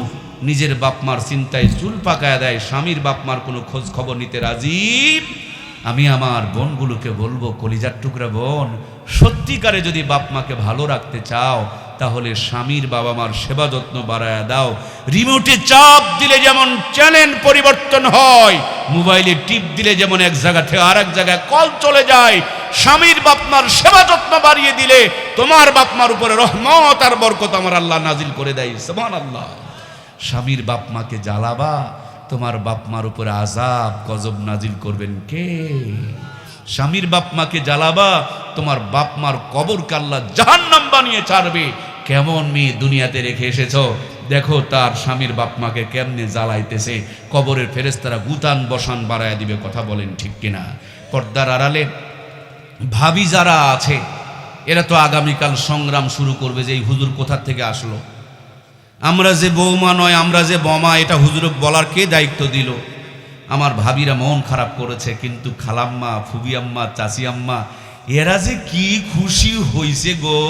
নিজের বাপ মার চিন্তায় চুল পাকায় দেয়, স্বামীর বাপ মার কোনো খোঁজ খবর নিতে রাজি। আমি আমার বোনগুলোকে বলবো, কলিজার টুকরা বোন, সত্যিকারে যদি বাপ মাকে ভালো রাখতে চাও তাহলে স্বামীর বাবা মার সেবা যত্ন বাড়ায় দাও। রিমোটে চাপ দিলে যেমন চ্যানেল পরিবর্তন হয়, মোবাইলে টিপ দিলে যেমন এক জায়গা থেকে আরেক জায়গায় কল চলে যায়, স্বামীর বাপ মার সেবা যত্ন বাড়িয়ে দিলে তোমার বাপ মার উপরে রহমত আর বরকত আমার আল্লাহ নাজিল করে দেয়। সুবহানাল্লাহ। স্বামীর বাপ মাকে জ্বালাবা, তোমার বাপ মার উপরে আযাব গজব নাজিল করবেন কে? স্বামীর বাপ মাকে জ্বালাবা, তোমার বাপ মার কবরকে আল্লাহ জাহান্নাম বানিয়ে ছাড়বে। কেমন মেয়ে দুনিয়াতে রেখে এসেছো, দেখো তার স্বামীর বাপ মাকে কেমনে জ্বালাইতেছে। কবরের ফেরেশতারা গুতান বসান বাড়ায় দিবে। কথা বলেন ঠিক কিনা? পর্দার আড়ালে ভাবি যারা আছে, এরা তো আগামীকাল সংগ্রাম শুরু করবে যে এই হুজুর কোথা থেকে আসলো। আমরা যে বৌমা নয়, আমরা যে বোমা, এটা হুজুর বলার কে দায়িত্ব দিল? আমার ভাবিরা মন খারাপ করেছে, কিন্তু খালাম্মা, ফুবি আম্মা, চাচি আম্মা, এরা যে কি খুশি হইছে গো।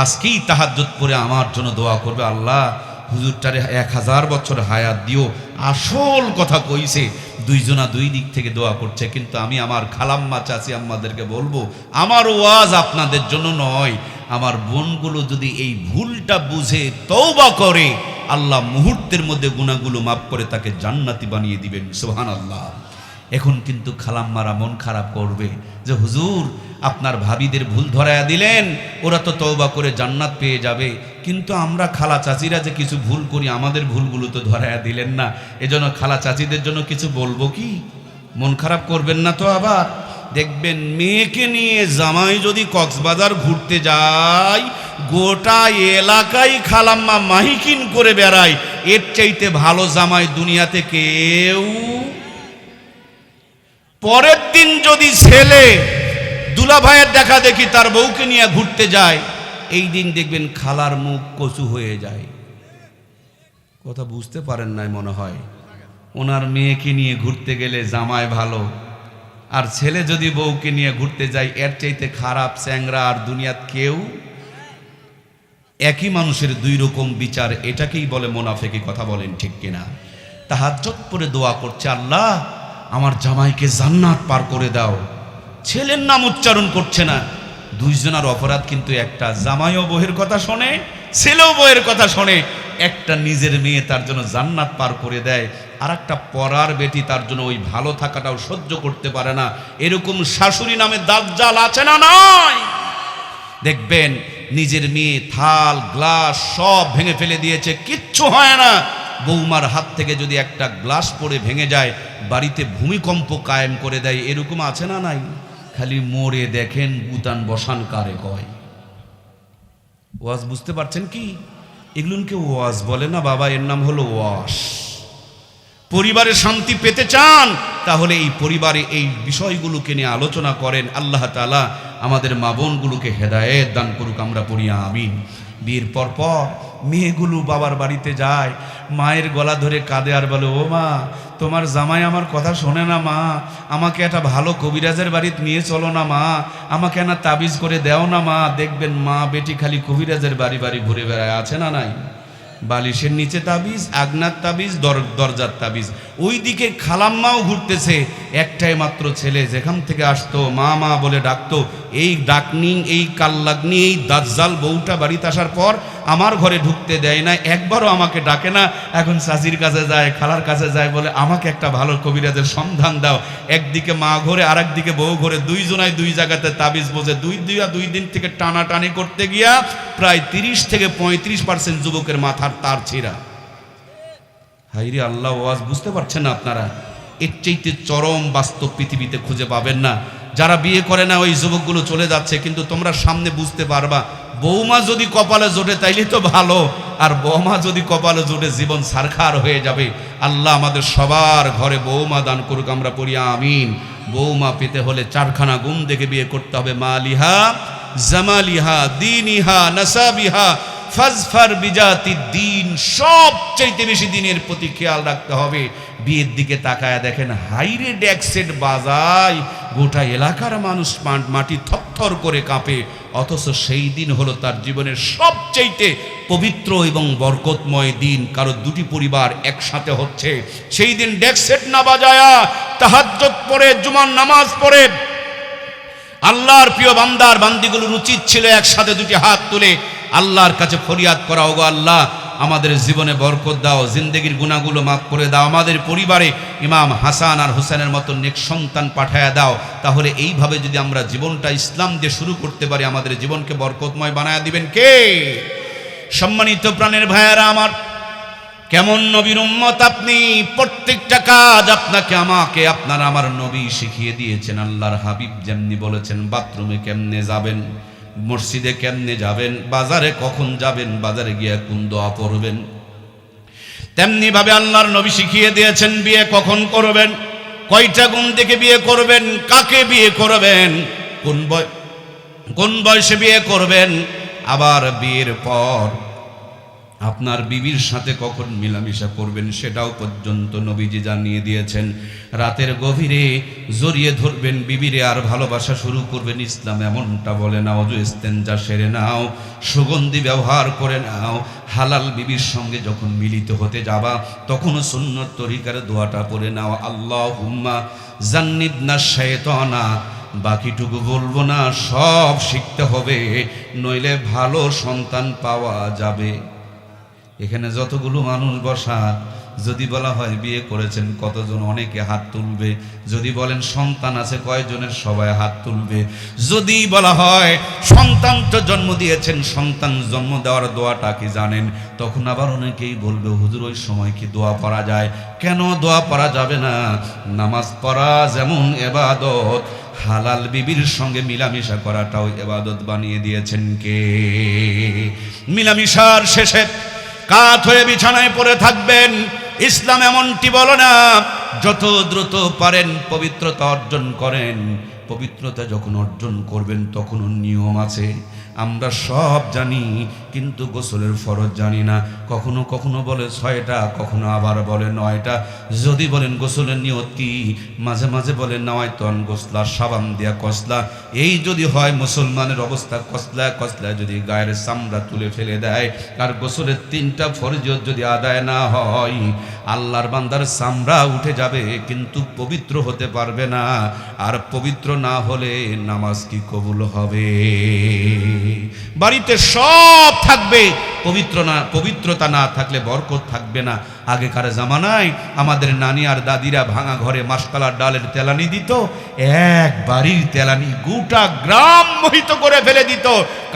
আজকেই তাহাজ্জুদ পড়ে আমার জন্য দোয়া করবে, আল্লাহ হুজুরটারে 1000 বছর হায়াত দিও। আসল কথা কইছে, দুইজনা দুই দিক থেকে দোয়া করছে। কিন্তু আমি আমার খালাম্মা, চাচি আম্মাদেরকে বলবো, আমার ওয়াজ আপনাদের জন্য নয়। আমার বোনগুলো যদি এই ভুলটা বুঝে তওবা করে, আল্লাহ মুহূর্তের মধ্যে গুনাহগুলো মাফ করে তাকে জান্নাতি বানিয়ে দিবেন। সুবহানাল্লাহ। এখন কিন্তু খালাম্মারা মন খারাপ করবে যে হুজুর আপনার ভাবিদের ভুল ধরায়া দিলেন, ওরা তো তওবা করে জান্নাত পেয়ে যাবে, কিন্তু আমরা খালা চাচিরা যে কিছু ভুল করি, আমাদের ভুলগুলো তো ধরায়া দিলেন না। এজন্য খালা চাচিদের জন্য কিছু বলবো কি? মন খারাপ করবেন না তো? আবার দেখবেন মেয়েকে নিয়ে জামাই যদি কক্সবাজার ঘুরতে যায়, গোটা এলাকায় খালাম্মা মাহিকিন করে বেড়ায়। এর চাইতে ভালো জামাই দুনিয়াতে কেউ। পরের দিন যদি ছেলে দুলা ভাইয়ের দেখা দেখি তার বউকে নিয়ে ঘুরতে যায়, এই দিন দেখবেন খালার মুখ কচু হয়ে যায়। কথা বুঝতে পারেন নাই মনে হয়। ওনার মেয়েকে নিয়ে ঘুরতে গেলে জামাই ভালো, আর ছেলে যদি বউকে নিয়ে ঘুরতে যায়, এর চাইতে খারাপ চ্যাংরা আর দুনিয়াত কেউ। একই মানুষের দুই রকম বিচার, এটাকেই বলে মুনাফিকি। কথা বলেন ঠিক কিনা? তাহাজ্জুদ পড়ে দোয়া করছে, আল্লাহ আমার জামাইকে জান্নাত পার করে দাও। ছেলের নাম উচ্চারণ করছে না। দুইজনের অপরাধ কিন্তু একটা, জামাইও বউয়ের কথা শোনে, ছেলেও বউয়ের কথা শোনে। একটা নিজের মেয়ে তার জন্য জান্নাত পার করে দেয়, আর একটা পরার বেটি তার জন্য ওই ভালো থাকাটাও সহ্য করতে পারে না। এরকম শাশুড়ি নামে দাজ্জাল আছে না নাই? দেখবেন নিজের মেয়ে থাল গ্লাস সব ভেঙে ফেলে দিয়েছে, কিচ্ছু হয় না। বৌমার হাত থেকে যদি একটা গ্লাস পড়ে ভেঙে যায়, বাড়িতে ভূমিকম্প কায়েম করে দেয়। এরকম আছে না নাই? খালি মোড়ে দেখেন গুতান বসান কারে কয়। ওয়াজ বুঝতে পারছেন কি? এগুলোকে ওয়াজ বলে না বাবা, এর নাম হলো ওয়াশ। পরিবারে শান্তি পেতে চান তাহলে এই পরিবারে এই বিষয়গুলোকে নিয়ে আলোচনা করেন। আল্লাহ তাআলা আমাদের মা বোনগুলোকে হেদায়েত দান করুক, আমরা পড়ি আমিন। বিয়ের পর মেয়েগুলো বাবার বাড়িতে যায়, মায়ের গলা ধরে কাঁদে আর বলে, ও মা তোমার জামাই আমার কথা শোনে না মা, আমাকে একটা ভালো কবিরাজের বাড়িতে নিয়ে চলো না মা, আমাকে একটা তাবিজ করে দেও না মা। দেখবেন মা বেটি খালি কবিরাজের বাড়ি বাড়ি ঘুরে বেড়ায়, আছে না নাই? বালিশের নিচে তাবিজ, আগনার তাবিজ, দরজার তাবিজ। ওইদিকে খালাম্মাও ঘুরতেছে। একটাই মাত্র ছেলে, যেখান থেকে আসতো মা মা বলে ডাকতো, এই ডাকনি, এই কাল্লাগ্নি, এই দাজ্জাল বউটা বাড়িতে আসার পর আমার ঘরে ঢুকতে দেয় না, একবারও আমাকে ডাকে না। এখন চাচির কাছে যায়, খালার কাছে যায়, বলে আমাকে একটা ভালো কবিরাজের সন্ধান দাও। একদিকে মা ঘরে, আর একদিকে বউ ঘরে, দুইজনায় দুই জায়গাতে তাবিজ বোঝে। দুই দিন থেকে টানাটানি করতে গিয়া প্রায় 30 থেকে 35% যুবকের মাথার তার ছিঁড়া। হাইরে আল্লাহ, ওয়াজ বুঝতে পারছেন না আপনারা? এর চাইতে চরম বাস্তব পৃথিবীতে খুঁজে পাবেন না। যারা বিয়ে করে না ওই যুবকগুলো চলে যাচ্ছে, কিন্তু তোমরা সামনে বুঝতে পারবা। বৌমা যদি কপালে জোটে তাইলে তো ভালো, আর বৌমা যদি কপালে জোটে জীবন সারখার হয়ে যাবে। আল্লাহ আমাদের সবার ঘরে বৌমা দান করুক, আমরা পড়ি আমিন। বৌমা পেতে হলে 4খানা গুণ দেখে বিয়ে করতে হবে। মালিহা, জামালিহা, দিনিহা, নাসাবিহা, ফাজফার বিজাতি দিন। সবচাইতে বেশি দিনের প্রতি খেয়াল রাখতে হবে। বিয়ের দিকে তাকায় দেখেন, হাইরে ডেকসেট বাজায়, গোটা এলাকার মানুষ মাটি থরথর করে কাঁপে, অথচ সেই দিন হলো তার জীবনের সবচাইতে পবিত্র এবং বরকতময় দিন। কারো দুটি পরিবার একসাথে হচ্ছে, সেই দিন ডেকসেট না বাজায়া তাহাজ্জুদ পড়ে, জুমার নামাজ পড়ে আল্লাহর প্রিয় বান্দার বান্দিগুলোর উচিত ছিল একসাথে দুটি হাত তুলে আল্লাহর কাছে ফরিয়াদ করা, ওগো আল্লাহ আমাদের জীবনে বরকত দাও, জিন্দেগির গুনাহগুলো মাফ করে দাও, আমাদের পরিবারে ইমাম হাসান আর হোসেনের মতো নেক সন্তান পাঠায়া দাও। তাহলে এইভাবে যদি আমরা জীবনটা ইসলাম দিয়ে শুরু করতে পারি, আমাদের জীবনকে বরকতময় বানায়া দিবেন কে? সম্মানিত প্রাণের ভাইয়েরা আমার, কেমন নবীর উম্মত আপনি? প্রত্যেকটা কাজ আপনাকে, আমাকে, আপনার আমার নবী শিখিয়ে দিয়েছেন। আল্লাহর হাবিব যেমনি বলেছেন, বাথরুমে কেমনে যাবেন, মসজিদে কেমনে যাবেন, বাজারে কখন যাবেন, বাজারে গিয়ে কোন দোয়া পড়বেন, তেমনি ভাবে আল্লাহর নবী শিখিয়ে দিয়েছেন বিয়ে কখন করবেন, কয়টা গুণ দেখে বিয়ে করবেন, কাকে বিয়ে করবেন, কোন বয়সে বিয়ে করবেন, আবার বিয়ের পর আপনার বিবির সাথে কখন মিলামিশা করবেন সেটাও পর্যন্ত নবীজি জানিয়ে দিয়েছেন। রাতের গভীরে জড়িয়ে ধরবেন বিবিরে আর ভালোবাসা শুরু করবেন, ইসলাম এমনটা বলে না। অজু ইস্তেঞ্জা সেরে নাও, সুগন্ধি ব্যবহার করে নাও। হালাল বিবির সঙ্গে যখন মিলিত হতে যাবা তখনও সুন্নত তরিকার দোয়াটা পড়ে নাও, আল্লাহুম্মা জান্নিবনা শাইতানা। বাকিটুকু বলবো না, সব শিখতে হবে, নইলে ভালো সন্তান পাওয়া যাবে। এখানে যতগুলো মানুষ বসা, যদি বলা হয় বিয়ে করেছেন কতজন, অনেকে হাত তুলবে। যদি বলেন সন্তান আছে কয়জনের, সবাই হাত তুলবে। যদি বলা হয় সন্তান তো জন্ম দিয়েছেন, সন্তান জন্ম দেওয়ার দোয়াটা কি জানেন, তখন আবার অনেকেই বলবে হুজুর ওই সময় কি দোয়া পড়া যায়? কেন দোয়া পড়া যাবে না? নামাজ পড়া যেমন ইবাদত, হালাল বিবির সঙ্গে মিলামিশা করাটাও ইবাদত বানিয়ে দিয়েছেন কে? মিলামিশার শেষে কাত হয়ে বিছানায় পড়ে থাকবেন। ইসলাম এমনটি বলে না। যত দ্রুত পারেন পবিত্রতা অর্জন করেন। পবিত্রতা যখন অর্জন করবেন তখনও নিয়ম আছে, আমরা সব জানি, কিন্তু গোসলের ফরজ জানি না। কখনো কখনো বলে 6টা, কখনো আবার বলে 9টা। যদি বলেন গোসলের নিয়ত কি, মাঝে মাঝে বলে নওয়াইতুন গোসলা, সাবান দিয়া কসলা। এই যদি হয় মুসলমানের অবস্থা, কসলা যদি গায়ের চামড়া তুলে ফেলে দেয়, আর গোসলের 3টা ফরজিয়ত যদি আদায় না হয়, আল্লাহর বান্দার চামড়া উঠে যাবে কিন্তু পবিত্র হতে পারবে না। আর পবিত্র না হলে নামাজ কি কবুল হবে? বাড়িতে সব থাকবে, পবিত্রতা না থাকলে বরকত থাকবে না। আগেকার জামানায় আমাদের নানি আর দাদিরা ভাঙা ঘরে মাসকালার ডালের তেলানি দিত, এক বাড়ির তেলানি গোটা গ্রাম মোহিত করে ফেলে দিত,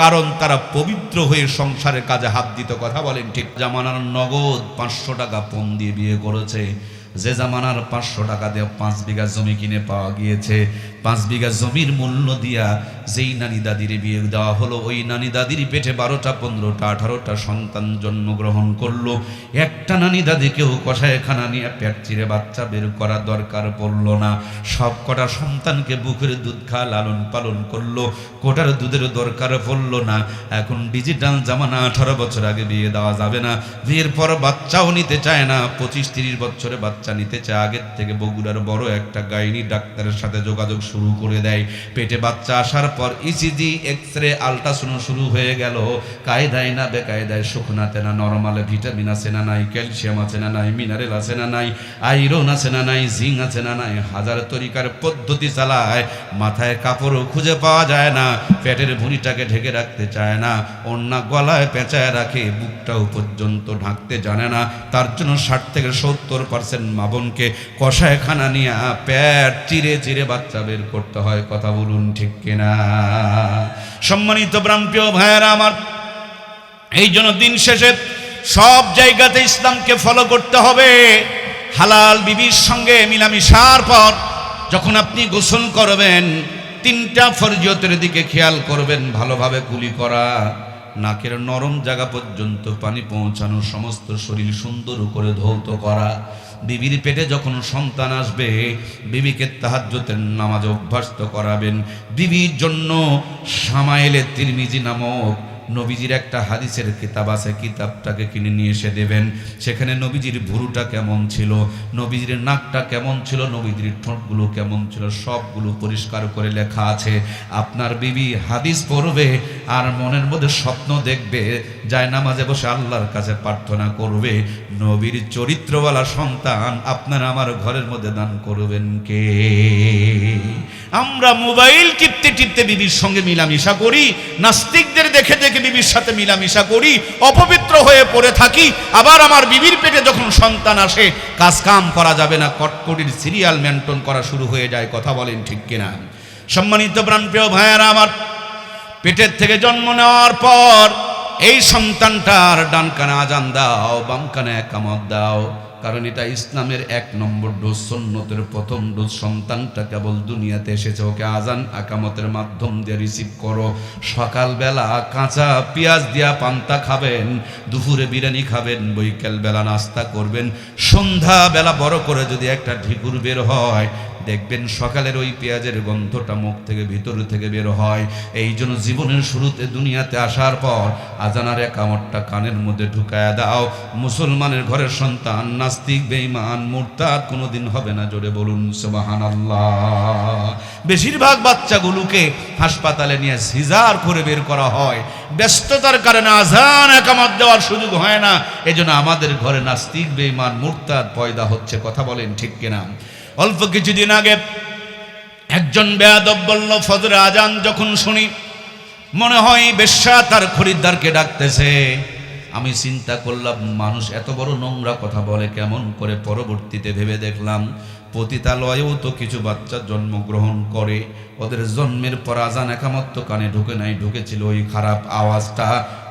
কারণ তারা পবিত্র হয়ে সংসারের কাজে হাত দিত। কথা বলেন ঠিক? জামানার নগদ 500 টাকা পণ দিয়ে বিয়ে করেছে। যে জামানার 500 টাকা দিয়ে 5 বিঘা জমি কিনে পাওয়া গিয়েছে, 5 বিঘা জমির মূল্য দিয়া যেই নানি দাদির বিয়ে দেওয়া হলো, ওই নানি দাদির পেটে 12টা 15টা 18টা সন্তান জন্মগ্রহণ করলো। একটা নানি দাদিকেও কষায়খানা নিয়ে পেট চিরে বাচ্চা বের করা দরকার পড়লো না। সব কটা সন্তানকে বুকের দুধ খা লালন পালন করলো, কোটার দুধের দরকার পড়লো না। এখন ডিজিটাল জামানা, 18 বছর আগে বিয়ে দেওয়া যাবে না। বিয়ের পর বাচ্চাও নিতে চায় না, 25-30 বছরে বাচ্চা নিতে চায়। আগের থেকে বগুড়ার বড় একটা গাইনি ডাক্তারের সাথে যোগাযোগ শুরু করে দেয়। পেটে বাচ্চা আসার পর ইসিজি এক্সরে আল্ট্রাসাউন্ড শুরু হয়ে গেল। কায়দায় না বেকায়দায়, শুকনাতে না নরমালে ভিটামিন আছে না নাই, ক্যালসিয়াম আছে না নাই, মিনারেল আছে না নাই, আয়রন আছে না নাই, জিঙ্ক আছে না নাই, হাজার তরিকার পদ্ধতি চালায়, মাথায় কাপড়ও খুঁজে পাওয়া যায় না, পেটের ভুঁড়িটাকে ঢেকে রাখতে চায় না, অন্য গলায় পেঁচায় রাখে, বুকটাও পর্যন্ত ঢাকতে জানে না। তার জন্য 60 থেকে 70% মা বোনকে কষায়খানা নিয়ে পেট চিরে চিরে বাচ্চা বের করতে হয়। কথা বলুন ঠিক কিনা? সম্মানিত প্রাণপ্রিয় ভাইয়েরা আমার, এই জন্য দিন শেষে সব জায়গাতে ইসলামকে ফলো করতে হবে। হালাল বিবির সঙ্গে মিলামিশার পর যখন আপনি গোসল করবেন, 3টা ফরজিয়তের দিকে খেয়াল করবেন। ভালোভাবে কুলি করা, নাকের নরম জায়গা পর্যন্ত পানি পৌঁছানো, সমস্ত শরীর সুন্দর করে ধৌত করা। বিবির পেটে যখন সন্তান আসবে, বিবিকে তাহাজ্জুদের নামাজ অভ্যস্ত করাবেন। বিবির জন্য শামায়েলে তিরমিজি নামক নবীজির একটা হাদিসের কিতাব আছে, কিতাবটাকে কিনে নিয়ে এসে দেবেন। সেখানে নবীজির ভুরুটা কেমন ছিল, নবীজির নাকটা কেমন ছিল, নবীজির ঠোঁটগুলো কেমন ছিল, সবগুলো পরিষ্কার করে লেখা আছে। আপনার বিবি হাদিস পড়বে আর মনের মধ্যে স্বপ্ন দেখবে, যায় নামাজে বসে আল্লাহর কাছে প্রার্থনা করবে, নবীর চরিত্রওয়ালা সন্তান আপনার আমার ঘরের মধ্যে দান করবেন কে? আমরা মোবাইল টিপতে টিপতে বিবির সঙ্গে মিলামিশা করি, নাস্তিকদের দেখে দেখে বিবির সাথে মিলামিশা করি, অপবিত্র হয়ে পড়ে থাকি। আবার আমার বিবির পেটে যখন সন্তান আসে, কাজ কাম করা যাবে না, কটকটির সিরিয়াল মেনটেন করা শুরু হয়ে যায়। কথা বলেন ঠিক কিনা? সম্মানিত প্রাণপ্রিয় ভাইয়েরা আমার, পেটের থেকে জন্ম নেওয়ার পর এই সন্তানটার ডান কানে আজান দাও, বাম কানে একামত দাও। কারণ এটা ইসলামের 1 নম্বর ডোজ, সুন্নতের প্রথম ডোজ। সন্তানটা কেবল দুনিয়াতে এসেছে, ওকে আজান একামতের মাধ্যম দিয়ে রিসিভ করো। সকালবেলা কাঁচা পেঁয়াজ দিয়া পান্তা খাবেন, দুপুরে বিরিয়ানি খাবেন, বিকেলবেলা নাস্তা করবেন, সন্ধ্যাবেলা বড় করে যদি একটা ঢিকুর বের হয়, দেখবেন সকালের ওই পেঁয়াজের গন্ধটা মুখ থেকে ভিতর থেকে বের হয়। এই জন্য জীবনের শুরুতে দুনিয়াতে আসার পর আজানার একামতটা কানের মধ্যে ঢুকায়া দাও। মুসলমানের ঘরের সন্তান নাস্তিক, বেঈমান, মুরতাদ কোনোদিন হবে না। জোরে বলুন সুবহানাল্লাহ। বেশিরভাগ বাচ্চাগুলোকে হাসপাতালে নিয়ে সিজার করে বের করা হয়, ব্যস্ততার কারণে আজান একামত দেওয়ার সুযোগ হয় না। এজন্য আমাদের ঘরে নাস্তিক, বেঈমান, মুরতাদ পয়দা হচ্ছে। কথা বলেন ঠিক কিনা? অল্প কিছুদিন আগে একজন বেয়াদব বলল, ফজরে আজান যখন শুনি মনে হয় বেশ্যা তার খরিদ্দারকে ডাকতেছে। আমি চিন্তা করলাম, মানুষ এত বড় নোংরা কথা বলে কেমন করে? পরবর্তীতে ভেবে দেখলাম, পতিতালয়েও তো কিছু বাচ্চা জন্মগ্রহণ করে, ওদের জন্মের পর আজান একামত তো কানে ঢুকে নাই, ঢুকেছিল ওই খারাপ আওয়াজটা,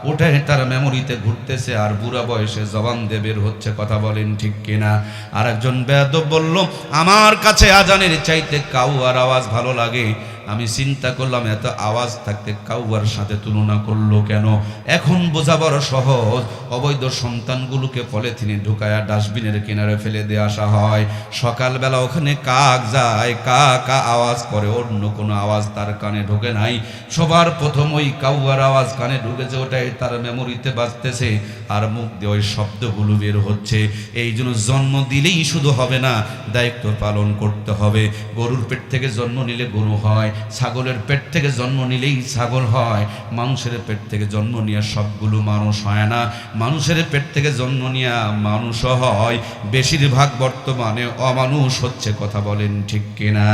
ওটাই তার মেমোরিতে ঘুরতেছে, আর বুড়া বয়সে জবান দিয়ে বের হচ্ছে। কথা বলেন ঠিক কিনা? আর একজন বেয়াদব বলল, আমার কাছে আজানের চাইতে কাউয়ার আওয়াজ ভালো লাগে। আমি চিন্তা করলাম, এত আওয়াজ থাকতে কাউয়ার সাথে তুলনা করলো কেন? এখন বোঝা বড় সহজ। অবৈধ সন্তানগুলোকে পলিথিনে ঢুকায়া ডাস্টবিনের কিনারে ফেলে দিয়ে আসা হয়। সকালবেলা ওখানে কাক যায়, কা কা আওয়াজ করে, অন্য কোনো আওয়াজ তার কানে ঢোকে নাই। সবার প্রথম ওই কাউয়ার আওয়াজ কানে ঢুকেছে, ওটাই তার মেমোরিতে বাজতেছে, আর মুখ দিয়ে ওই শব্দগুলো বের হচ্ছে। এই জন্য জন্ম দিলেই শুধু হবে না, দায়িত্ব পালন করতে হবে। গরুর পেট থেকে জন্ম নিলে গরু হয়, ছাগলের পেট থেকে জন্ম নিলেই ছাগল হয়। মানুষের পেট থেকে জন্ম নিয়ে সবগুলো মানুষ হয় না, মানুষের পেট থেকে জন্ম নিয়ে মানুষও হয়। বেশিরভাগ বর্তমানে অমানুষ হচ্ছে। কথা বলেন ঠিক কিনা?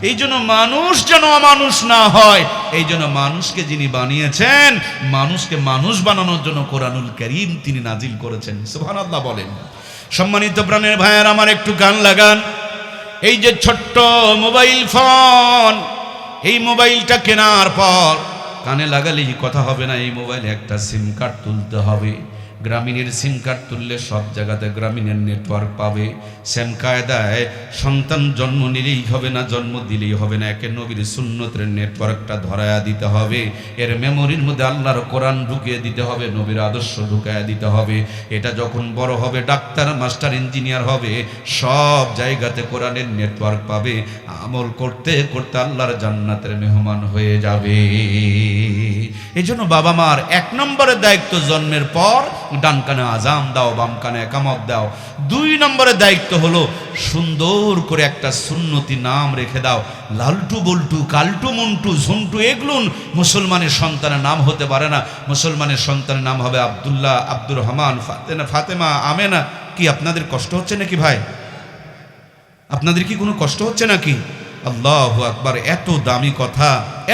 এই জন্য মানুষ যেন অমানুষ না হয়, এই জন্য মানুষকে যিনি বানিয়েছেন, মানুষকে মানুষ বানানোর জন্য কোরআনুল কারীম তিনি নাজিল করেছেন। সুবহানাল্লাহ বলেন। সম্মানিত প্রাণের ভাইয়ের আমার, একটু গান লাগান। এই যে ছোট্ট মোবাইল ফোন, এই মোবাইলটা কেনার পর কানে লাগালেই কথা হবে না, এই মোবাইলে একটা সিম কার্ড তুলতে হবে। গ্রামীণের সিম কার্ড তুললে সব জায়গাতে গ্রামীণের নেটওয়ার্ক পাবে। সেম কায়দায় সন্তান জন্ম নিলেই হবে না, জন্ম দিলেই হবে না, একে নবীর সুন্নতের নেটওয়ার্কটা ধরায়া দিতে হবে। এর মেমোরির মধ্যে আল্লাহর কোরআন ঢুকিয়ে দিতে হবে, নবীর আদর্শ ঢুকায়া দিতে হবে। এটা যখন বড় হবে, ডাক্তার, মাস্টার, ইঞ্জিনিয়ার হবে, সব জায়গাতে কোরআনের নেটওয়ার্ক পাবে। আমল করতে করতে আল্লাহর জান্নাতের মেহমান হয়ে যাবে। এই জন্য বাবা মার 1 নম্বরের দায়িত্ব, জন্মের পর ডান কানে আজান দাও, বাম কানে একামত দাও। 2 নম্বরের দায়িত্ব হলো সুন্দর করে একটা সুন্নতি নাম রেখে দাও। লালটু বল্টু, কালটু মন্টু, ঝন্টু এগুলো মুসলমানের সন্তানের নাম হতে পারে না। মুসলমানের সন্তানের নাম হবে আব্দুল্লাহ, আব্দুর রহমান, ফাতেমা, আমেনা। কি আপনাদের কষ্ট হচ্ছে নাকি ভাই? আপনাদের কি কোনো কষ্ট হচ্ছে নাকি? আল্লাহু আকবার।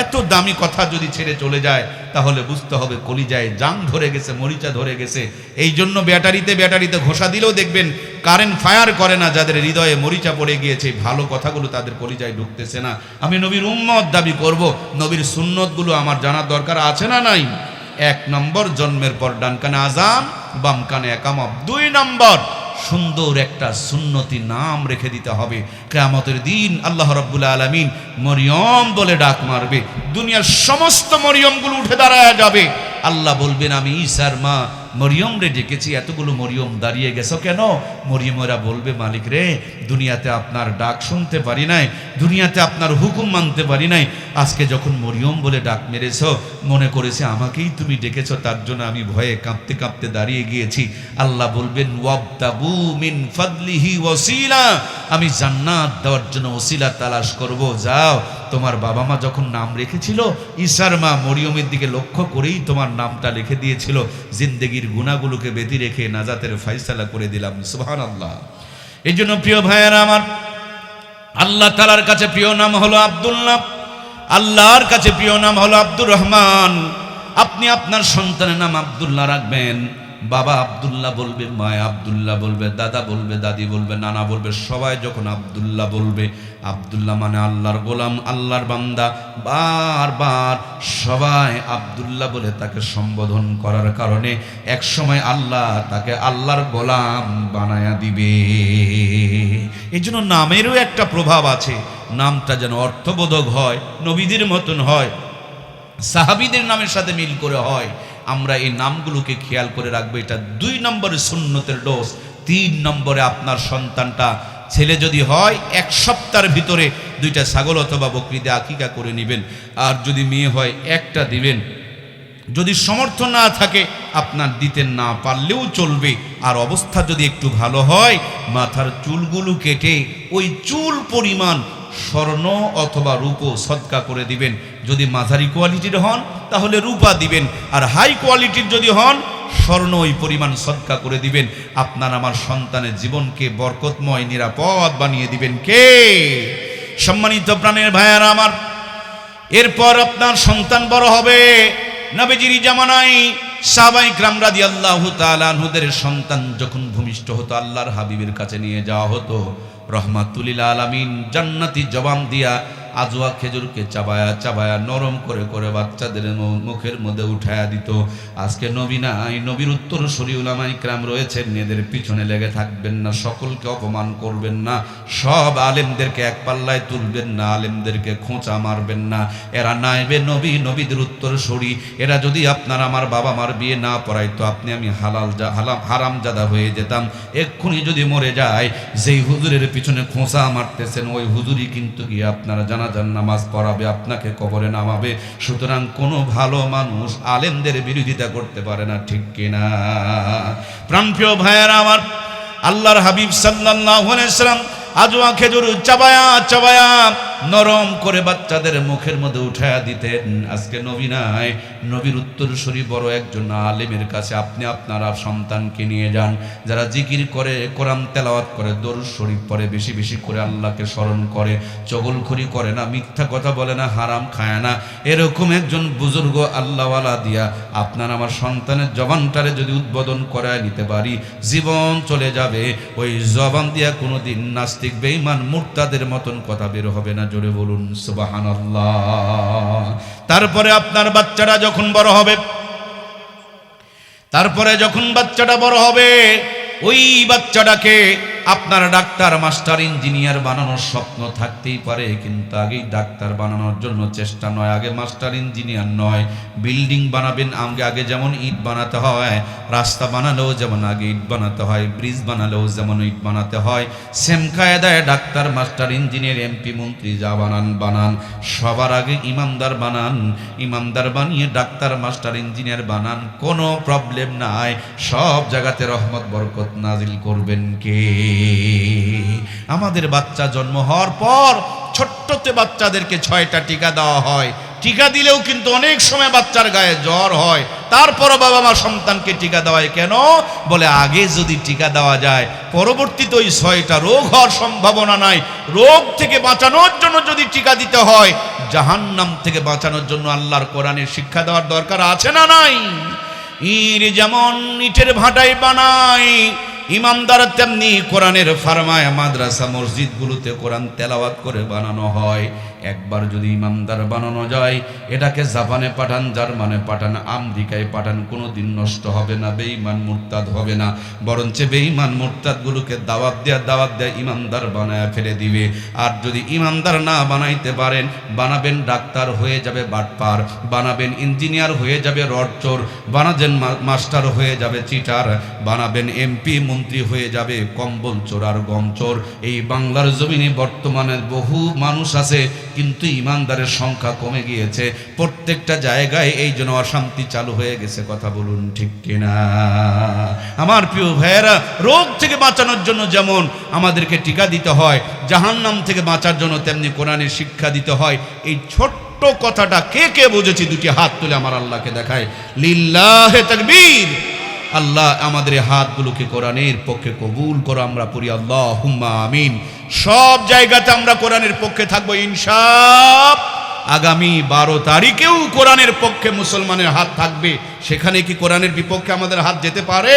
এত দামি কথা যদি ছেড়ে চলে যায় তাহলে বুঝতে হবে কলিজায় জাং ধরে গেছে, মরিচা ধরে গেছে। এই জন্য ব্যাটারিতে ঘষা দিলেও দেখবেন কারেন্ট ফায়ার করে না। যাদের হৃদয়ে মরিচা পড়ে গিয়েছে, ভালো কথাগুলো তাদের কলিজায় ঢুকতেছে না। আমি নবীর উম্মত দাবি করব, নবীর সুন্নতগুলো আমার জানার দরকার আছে না নাই? 1 নম্বর, জন্মের পর ডান কানে আজান, বাম কানে একামত। 2 নম্বর, সুন্দর একটা সুন্নতি নাম রেখে দিতে হবে। কিয়ামতের দিন আল্লাহ রাব্বুল আলামিন মরিয়ম বলে ডাক মারবে, দুনিয়ার সমস্ত মরিয়মগুলো উঠে দাঁড়ায় যাবে। আল্লাহ বলবেন, আমি ঈসার মা মরিয়ম রে ডেকেছি, এতগুলো মরিয়ম দাঁড়িয়ে গেছো কেন? মরিয়মেরা বলবে, মালিক রে, দুনিয়াতে আপনার ডাক শুনতে পারি নাই, দুনিয়াতে আপনার হুকুম মানতে পারি নাই। আজকে যখন মরিয়ম বলে ডাক মেরেছ, মনে করেছে আমাকেই তুমি ডেকেছ, তার জন্য আমি ভয়ে কাঁপতে কাঁপতে দাঁড়িয়ে গিয়েছি। আল্লাহ বলবেন, ওয়াবতাগু মিন ফাদলিহি ওয়াসিলা, আমি জান্নাত দেওয়ার জন্য ওসিলা তালাশ করব। যাও, তোমার বাবা মা যখন নাম রেখেছিল, ঈসার মা মরিয়মের দিকে লক্ষ্য করেই তোমার নামটা লিখে দিয়েছিল। জিন্দেগির গুনাহগুলোকে বেঁধে রেখে নাজাতের ফয়সালা করে দিলাম। সুবহানাল্লাহ। এই জন্য প্রিয় ভাইয়েরা আমার, আল্লাহ তাআলার কাছে প্রিয় নাম হলো আব্দুল্লাহ, আল্লাহর কাছে প্রিয় নাম হলো আব্দুর রহমান। আপনি আপনার সন্তানের নাম আব্দুল্লাহ রাখবেন। বাবা আব্দুল্লাহ বলবে, মা আব্দুল্লাহ বলবে, দাদা বলবে, দাদি বলবে, নানা বলবে, সবাই যখন আব্দুল্লাহ বলবে, আব্দুল্লাহ মানে আল্লাহর গোলাম, আল্লাহর বান্দা। বারবার সবাই আব্দুল্লাহ বলে তাকে সম্বোধন করার কারণে এক সময় আল্লাহ তাকে আল্লাহর গোলাম বানায়া দিবে। এই জন্য নামেরও একটা প্রভাব আছে। নামটা যেন অর্থবোধক হয়, নবীদের মতন হয়, সাহাবীদের নামের সাথে মিল করে হয়। আমরা এই নামগুলোকে খেয়াল করে রাখবো। এটা 2 নম্বরে সুন্নতের ডোজ। 3 নম্বরে আপনার সন্তানটা ছেলে যদি হয় 1 সপ্তাহের ভিতরে 2টা ছাগল অথবা বকরি দিয়ে আকিকা করে নেবেন। আর যদি মেয়ে হয় 1টা দিবেন। যদি সমর্থ না থাকে, আপনার দিতে না পারলেও চলবে। আর অবস্থা যদি একটু ভালো হয়, মাথার চুলগুলো কেটে ওই চুল পরিমাণ স্বর্ণ অথবা রূপো সদকা করে দিবেন। যদি মাঝারি কোয়ালিটির হন তাহলে রূপা দিবেন, আর হাই কোয়ালিটির যদি হন স্বর্ণ ওই পরিমাণ সদকা করে দিবেন। আপনার আমার সন্তানের জীবনকে বরকতময়, নিরাপদ বানিয়ে দিবেন কে? সম্মানিত প্রাণের ভাইয়ারা আমার, এরপর আপনার সন্তান বড় হবে। নবীজির জামানায় সাহাবায়ে কিরাম রাদিয়াল্লাহু তাআলা আনহুদের সন্তান যখন ভূমিষ্ঠ হতো, আল্লাহর হাবিবের কাছে নিয়ে যাওয়া হতো। রহমাতুল লিল আলামিন জান্নাতি জবান দিয়া আজওয়া খেজুরকে চাবায়া চাবায়া নরম করে করে বাচ্চাদের মুখের মধ্যে উঠায়া দিত। আজকে নবী নাই, নবীর উত্তরসূরি উলামায়ে কিরাম রয়েছেন, এদের পিছনে লেগে থাকবেন না, সকলকে অপমান করবেন না, সব আলেমদেরকে এক পাল্লায় তুলবেন না, আলেমদেরকে খোঁচা মারবেন না। এরা নাইবে নবী, নবীদের উত্তরসূরি। এরা যদি আপনার আমার বাবা মার বিয়ে না পড়াইতো, আপনি আমি হারামজাদা হয়ে যেতাম। এক্ষুনি যদি মরে যায়, যেই হুজুরের পিছনে খোঁচা মারতেছেন, ওই হুজুরই কিন্তু গিয়ে আপনারা জানাজার নামাজ পড়াবে, আপনাকে কবরে নামাবে। সুতরাং কোনো ভালো মানুষ আলেমদের বিরোধিতা করতে পারে না, ঠিক কিনা? প্রাণপ্রিয় ভাইয়েরা আমার, আল্লাহর হাবিব সাল্লাল্লাহু আলাইহি ওয়াসাল্লাম আজওয়া খেজুর চাবায়া চাবায়া নরম করে বাচ্চাদের মুখের মধ্যে উঠায়া দিতেন। আজকে নবী নাই, নবীর উত্তরসূরি বড় একজন আলেমের কাছে আপনি আপনারা সন্তানকে নিয়ে যান, যারা জিকির করে, কোরআন তেলাওয়াত করে, দরুদ শরীফ পড়ে, বেশি বেশি করে আল্লাহকে স্মরণ করে, চগলখড়ি করে না, মিথ্যা কথা বলে না, হারাম খায় না, এরকম একজন বুজুর্গ আল্লাহওয়ালা দিয়া আপনার আমার সন্তানের জবানটারে যদি উদ্বোধন করায় নিতে পারি, জীবন চলে যাবে। ওই জবান দিয়া কোনোদিন নাস্তিক, বেঈমান, মুরতাদের মতন কথা বের হবে না। জোরে বলুন সুবহানাল্লাহ। তারপরে আপনার বাচ্চাটা যখন বড় হবে, ওই বাচ্চাটাকে আপনার ডাক্তার মাস্টার ইঞ্জিনিয়ার বানানোর স্বপ্ন থাকতেই পারে, কিন্তু আগেই ডাক্তার বানানোর জন্য চেষ্টা নয়, আগে মাস্টার ইঞ্জিনিয়ার নয়। বিল্ডিং বানাবেন আগে যেমন ইট বানাতে হয়, রাস্তা বানালেও যেমন আগে ইট বানাতে হয়, ব্রিজ বানালেও যেমন ইট বানাতে হয়, সেম কায়দায় ডাক্তার মাস্টার ইঞ্জিনিয়ার এমপি মন্ত্রী যা বানান সবার আগে ইমানদার বানান। ইমানদার বানিয়ে ডাক্তার মাস্টার ইঞ্জিনিয়ার বানান, কোনো প্রবলেম নাই। সব জায়গাতে রহমত বরকত নাজিল করবেন কে? আমাদের বাচ্চা জন্ম হওয়ার পর ছোট্টতে বাচ্চাদেরকে 6টা টিকা দেওয়া হয়। টিকা দিলেও কিন্তু অনেক সময় বাচ্চার গায়ে জ্বর হয়, তারপরও বাবা মা সন্তানকে টিকা দেওয়ায় কেন? বলে আগে যদি টিকা দেওয়া যায় পরবর্তীতে ওই 6টা রোগ হওয়ার সম্ভাবনা নাই। রোগ থেকে বাঁচানোর জন্য যদি টিকা দিতে হয়, জাহান্নাম থেকে বাঁচানোর জন্য আল্লাহর কোরআনের শিক্ষা দেওয়ার দরকার আছে না নাই? ইট যেমন ইটের ভাটায় বানায়, ইমানদার তেমনি কোরআনের ফারমায় মাদ্রাসা মসজিদগুলোতে কোরআন তেলাওয়াত করে বানানো হয়। একবার যদি ইমানদার বানানো যায়, এটাকে জাপানে পাঠান, জার্মানে পাঠান, আমেরিকায় পাঠান, কোনোদিন নষ্ট হবে না, বেঈমান মুরতাদ হবে না। বরঞ্চ বেঈমান মুরতাদগুলোকে দাওয়াত দেয়া ইমানদার বানায় ফেলে দিবে। আর যদি ইমানদার না বানাইতে পারেন, বানাবেন ডাক্তার হয়ে যাবে বাটপার, বানাবেন ইঞ্জিনিয়ার হয়ে যাবে রডচোর, বানাবেন মাস্টার হয়ে যাবে চিটার, বানাবেন এমপি মন্ত্রী হয়ে যাবে কম্বল চোর আর গম চোর। এই বাংলার জমিনে বর্তমানে বহু মানুষ আছে, কিন্তু ইমানদারের সংখ্যা কমে গিয়েছে প্রত্যেকটা জায়গায়। এই জন্য অশান্তি চালু হয়ে গেছে। কথা বলুন ঠিক কিনা? আমার প্রিয় ভাইয়েরা, রোগ থেকে বাঁচানোর জন্য যেমন আমাদেরকে টিকা দিতে হয়, জাহান্নাম থেকে বাঁচার জন্য তেমনি কোরআনের শিক্ষা দিতে হয়। এই ছোট্ট কথাটা কে কে বুঝেছি? দুটি হাত তুলে আমার আল্লাহকে দেখায়। লিল্লাহে তাকবীর। আল্লাহ আমাদের হাতগুলোকে কোরআনের পক্ষে কবুল করো। আমরা পড়ি আল্লাহুম্মা আমিন। সব জায়গাতে আমরা কোরআনের পক্ষে থাকবো ইনশাআল্লাহ। আগামী 12 তারিখেও কোরআনের পক্ষে মুসলমানের হাত থাকবে। সেখানে কি কোরআনের বিপক্ষে আমাদের হাত যেতে পারে?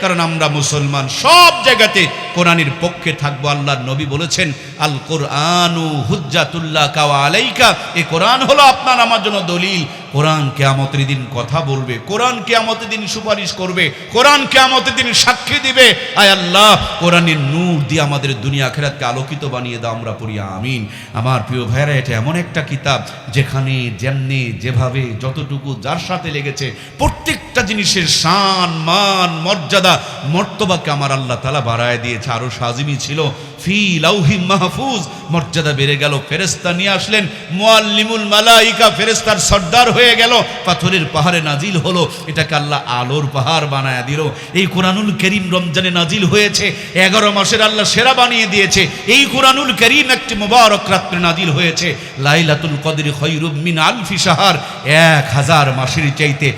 কারণ আমরা মুসলমান। সব জায়গাতে কোরআনের পক্ষে থাকবো। আল্লাহর নবী বলেছেন, আল কোরআনু হুজ্জাতুল্লাকা ওয়া আলাইকা। এই কোরআন হলো আপনার আমার জন্য দলিল। কোরআন কিয়ামতের দিন কথা বলবে, কোরআন কিয়ামতের দিন সুপারিশ করবে, কোরআন কিয়ামতের দিন সাক্ষী দিবে। আয় আল্লাহ, কোরআনের নূর দিয়ে আমাদের দুনিয়া আখিরাতকে আলোকিত বানিয়ে দাও। আমরা পড়ি আমিন। আমার প্রিয় ভাইরা, এটা এমন একটা কিতাব যেখানে যেমনি যেভাবে যতটুকু যার সাথে লেগেছে প্রত্যেকটা জিনিসের শান মান মর্যাদা মর্তবাকে আমার আল্লাহ তাআলা বাড়ায় দিয়েছে। আরো সাজিমি ছিল ফি লাউহি মাহফুজ, মর্যাদা বেড়ে গেল। ফেরেশতা নিয়ে আসলেন, মুআল্লিমুল মালাইকা, ফেরেশতার সর্দার হয়ে গেল। পাথরের পাহাড়ে নাজিল হলো, এটাকে আল্লাহ আলোর পাহাড় বানায় দিল। এই কোরআনুল কারীম রমজানে নাজিল হয়েছে, 11 মাসের আল্লাহ সেরা বানিয়ে দিয়েছে। এই কোরআনুল কারীম একটি মুবারক রাত্রে নাজিল হয়েছে। লাইলাতুল কদর খায়রুম মিন আলফি শাহর, 1000 মাসের চাইতে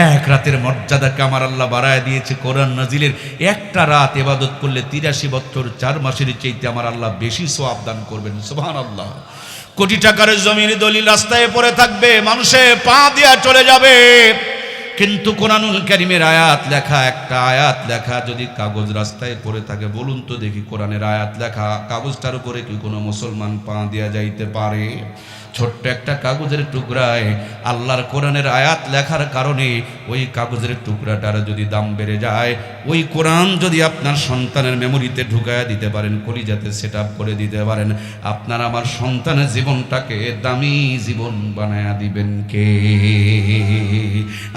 এক রাতের মর্যাদাকে আমার আল্লাহ বাড়ায় দিয়েছে। কোরআন নাজিলের একটা রাত ইবাদত করলে 83 বছর 4 মাসের চাইতে আমার আল্লাহ বেশি সওয়াব দান করবেন। সুবহানাল্লাহ। কোটি টাকার জমির দলিল রাস্তায় পড়ে থাকবে, মানুষে পা দিয়া চলে যাবে, কিন্তু কোরআনুল কারীমের আয়াত লেখা, একটা আয়াত লেখা যদি কাগজ রাস্তায় পড়ে থাকে, বলুন তো দেখি, কোরআনের আয়াত লেখা কাগজটার উপরে কি কোনো মুসলমান পা দিয়া যাইতে পারে? ছোট্ট একটা কাগজের টুকরায় আল্লাহর কোরআনের আয়াত লেখার কারণে ওই কাগজের টুকরাটার যদি দাম বেড়ে যায়, ওই কোরআন যদি আপনার সন্তানের মেমোরিতে ঢুকায়া দিতে পারেন, কলিজাতে সেট আপ করে দিতে পারেন, আপনার আমার সন্তানের জীবনটাকে দামি জীবন বানায়া দিবেন কে?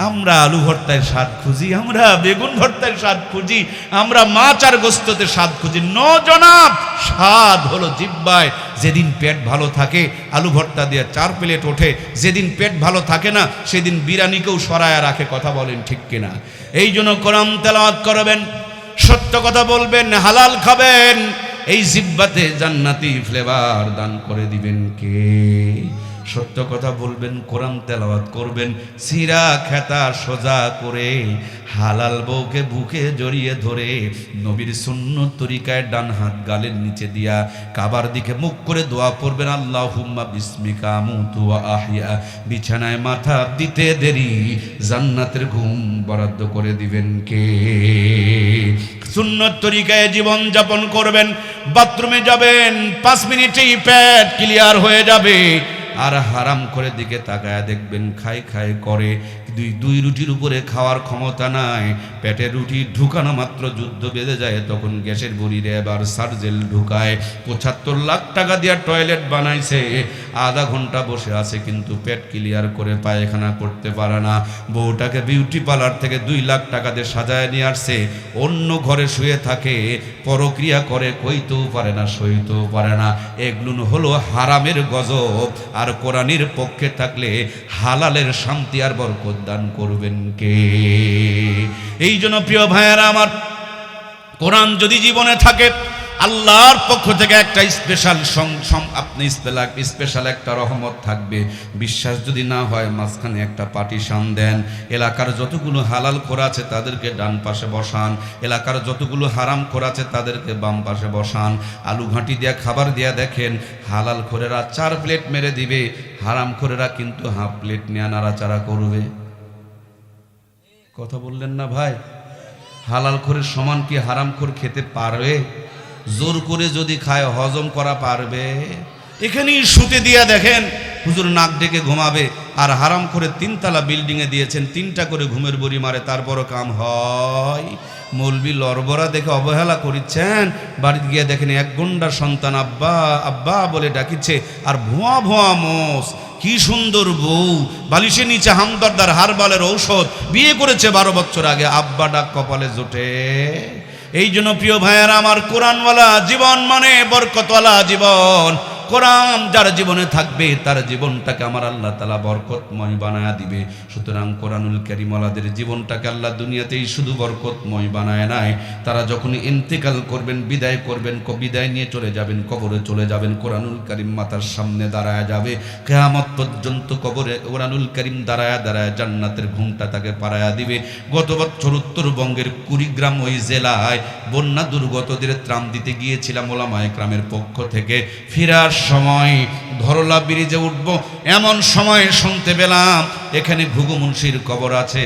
আমরা আলু ভর্তায় স্বাদ খুঁজি, আমরা বেগুন ভর্তায় স্বাদ খুঁজি, আমরা মাছ আর গোস্ততে স্বাদ খুঁজি। জনাব, স্বাদ হলো জিহ্বায়। যেদিন পেট ভালো থাকে আলু ভর্তা দিয়ে 4 প্লেট ওঠে, যেদিন পেট ভালো থাকে না সেদিন বিরিয়ানিকেও সরায়া রাখে। কথা বলেন ঠিক কিনা? এই জন্য কোরআন তেলাওয়াত করবেন, সত্য কথা বলবেন, হালাল খাবেন, এই জিহ্বাতে জান্নাতি ফ্লেভার দান করে দিবেন কে? সত্য কথা বলবেন, কোরআন তেলাওয়াত করবেন, সিরা খেতা সোজা করে, হালাল বউকে বুকে জড়িয়ে ধরে, নবীর সুন্নত তরিকায় ডান হাত গালের নিচে দিয়া কাবার দিকে মুখ করে দোয়া পড়বেন, আল্লাহুম্মা বিসমিকা আমুতু ওয়া আহইয়া। বিছানায় মাথা দিতে দেরি জান্নাতের ঘুম বরাদ্দ করে দিবেন কে? সুন্নত তরিকায় জীবন যাপন করবেন, বাথরুমে যাবেন, 5 মিনিটেই পেট ক্লিয়ার হয়ে যাবে। আর হারাম করে দিকে তাকায়া দেখবেন খাই খাই করে, দুই রুটির উপরে খাওয়ার ক্ষমতা নাই, পেটে রুটি ঢুকানো মাত্র যুদ্ধ বেঁধে যায়, তখন গ্যাসের বড়িরে এবার সার্জেল ঢুকায়। ৭৫ লাখ টাকা দিয়ে টয়লেট বানাইছে, আধা ঘন্টা বসে আছে কিন্তু পেট ক্লিয়ার করে পায়খানা করতে পারে না। বউটাকে বিউটি পার্লার থেকে 2 লাখ টাকা দিয়ে সাজায় নিয়ে আসছে, অন্য ঘরে শুয়ে থাকে, পরক্রিয়া করে, কইতেও পারে না, সইতেও পারে না। এগুলো হলো হারামের গজব। আর কোরআনের পক্ষে থাকলে হালালের শান্তি আর বরকত দান করবেন কে? এই জন্য প্রিয় ভাইয়েরা আমার, কোরআন যদি জীবনে থাকে, আল্লাহর পক্ষ থেকে একটা স্পেশাল আপনি স্পেশাল একটা রহমত থাকবে। বিশ্বাস যদি না হয়, মাঝখানে একটা পার্টিশন দেন, এলাকার যতগুলো হালাল খোর আছে তাদেরকে ডান পাশে বসান, এলাকার যতগুলো হারাম খোর আছে তাদেরকে বাম পাশে বসান। আলু ঘাঁটি দিয়া খাবার দিয়া দেখেন, হালাল খোরেরা 4 প্লেট মেরে দিবে, হারাম খোরেরা কিন্তু হাফ প্লেট নিয়ে নাড়াচাড়া করবে। কথা বললেন না ভাই? হালাল খোরের সমান কি হারাম খোর খেতে পারবে? জোর করে যদি খায় হজম করা পারবে? এখানেই শুতে দিয়া দেখেন, হুজুর নাক ডেকে ঘুমাবে, আর হারাম করে 3 তলা বিল্ডিংয়ে দিয়েছেন, 3টা করে ঘুমের বড়ি মারে, তারপরও কাম হয়? মৌলবি লড়বড়া দেখে অবহেলা করিচ্ছেন, বাড়িতে গিয়ে দেখেন 1 গন্ডার সন্তান আব্বা আব্বা বলে ডাকিচ্ছে, আর ভুয়া ভুয়া মোষ, কি সুন্দর বউ, বালিশের নিচে হামদর্দার হারবালের ঔষধ, বিয়ে করেছে 12 বছর আগে, আব্বা ডাক কপালে জোটে। এই জন্য প্রিয় ভাইয়েরা আমার, কোরআনওয়ালা জীবন মানে বরকতওয়ালা জীবন। কোরআন যার জীবনে থাকবে তার জীবনটাকে আমার আল্লাহ তাআলা বরকতময় বানায়া দিবে। সুতরাং কোরআনুল কারীমওয়ালাদের জীবনটাকে আল্লাহ দুনিয়াতেই শুধু বরকতময় বানায় নাই, তারা যখন ইন্তেকাল করবেন, বিদায় করবেন, বিদায় নিয়ে চলে যাবেন, কবরে চলে যাবেন, কোরআনুল কারীম মাথার সামনে দাঁড়ায়া যাবে। কিয়ামত পর্যন্ত কবরে কোরআনুল কারীম দাঁড়ায়া দাঁড়ায়া জান্নাতের ঘুমটা তাকে পাড়ায়া দিবে। গত বছর উত্তরবঙ্গের কুড়িগ্রাম ওই জেলায় বন্যা দুর্গতদের ত্রাণ দিতে গিয়েছিলাম ওলামায়ে কেরামের পক্ষ থেকে। ফেরার সময় ধরলা ব্রিজে উঠব, এমন সময় শুনতে পেলাম এখানে ঘুঘু মুন্সির কবর আছে।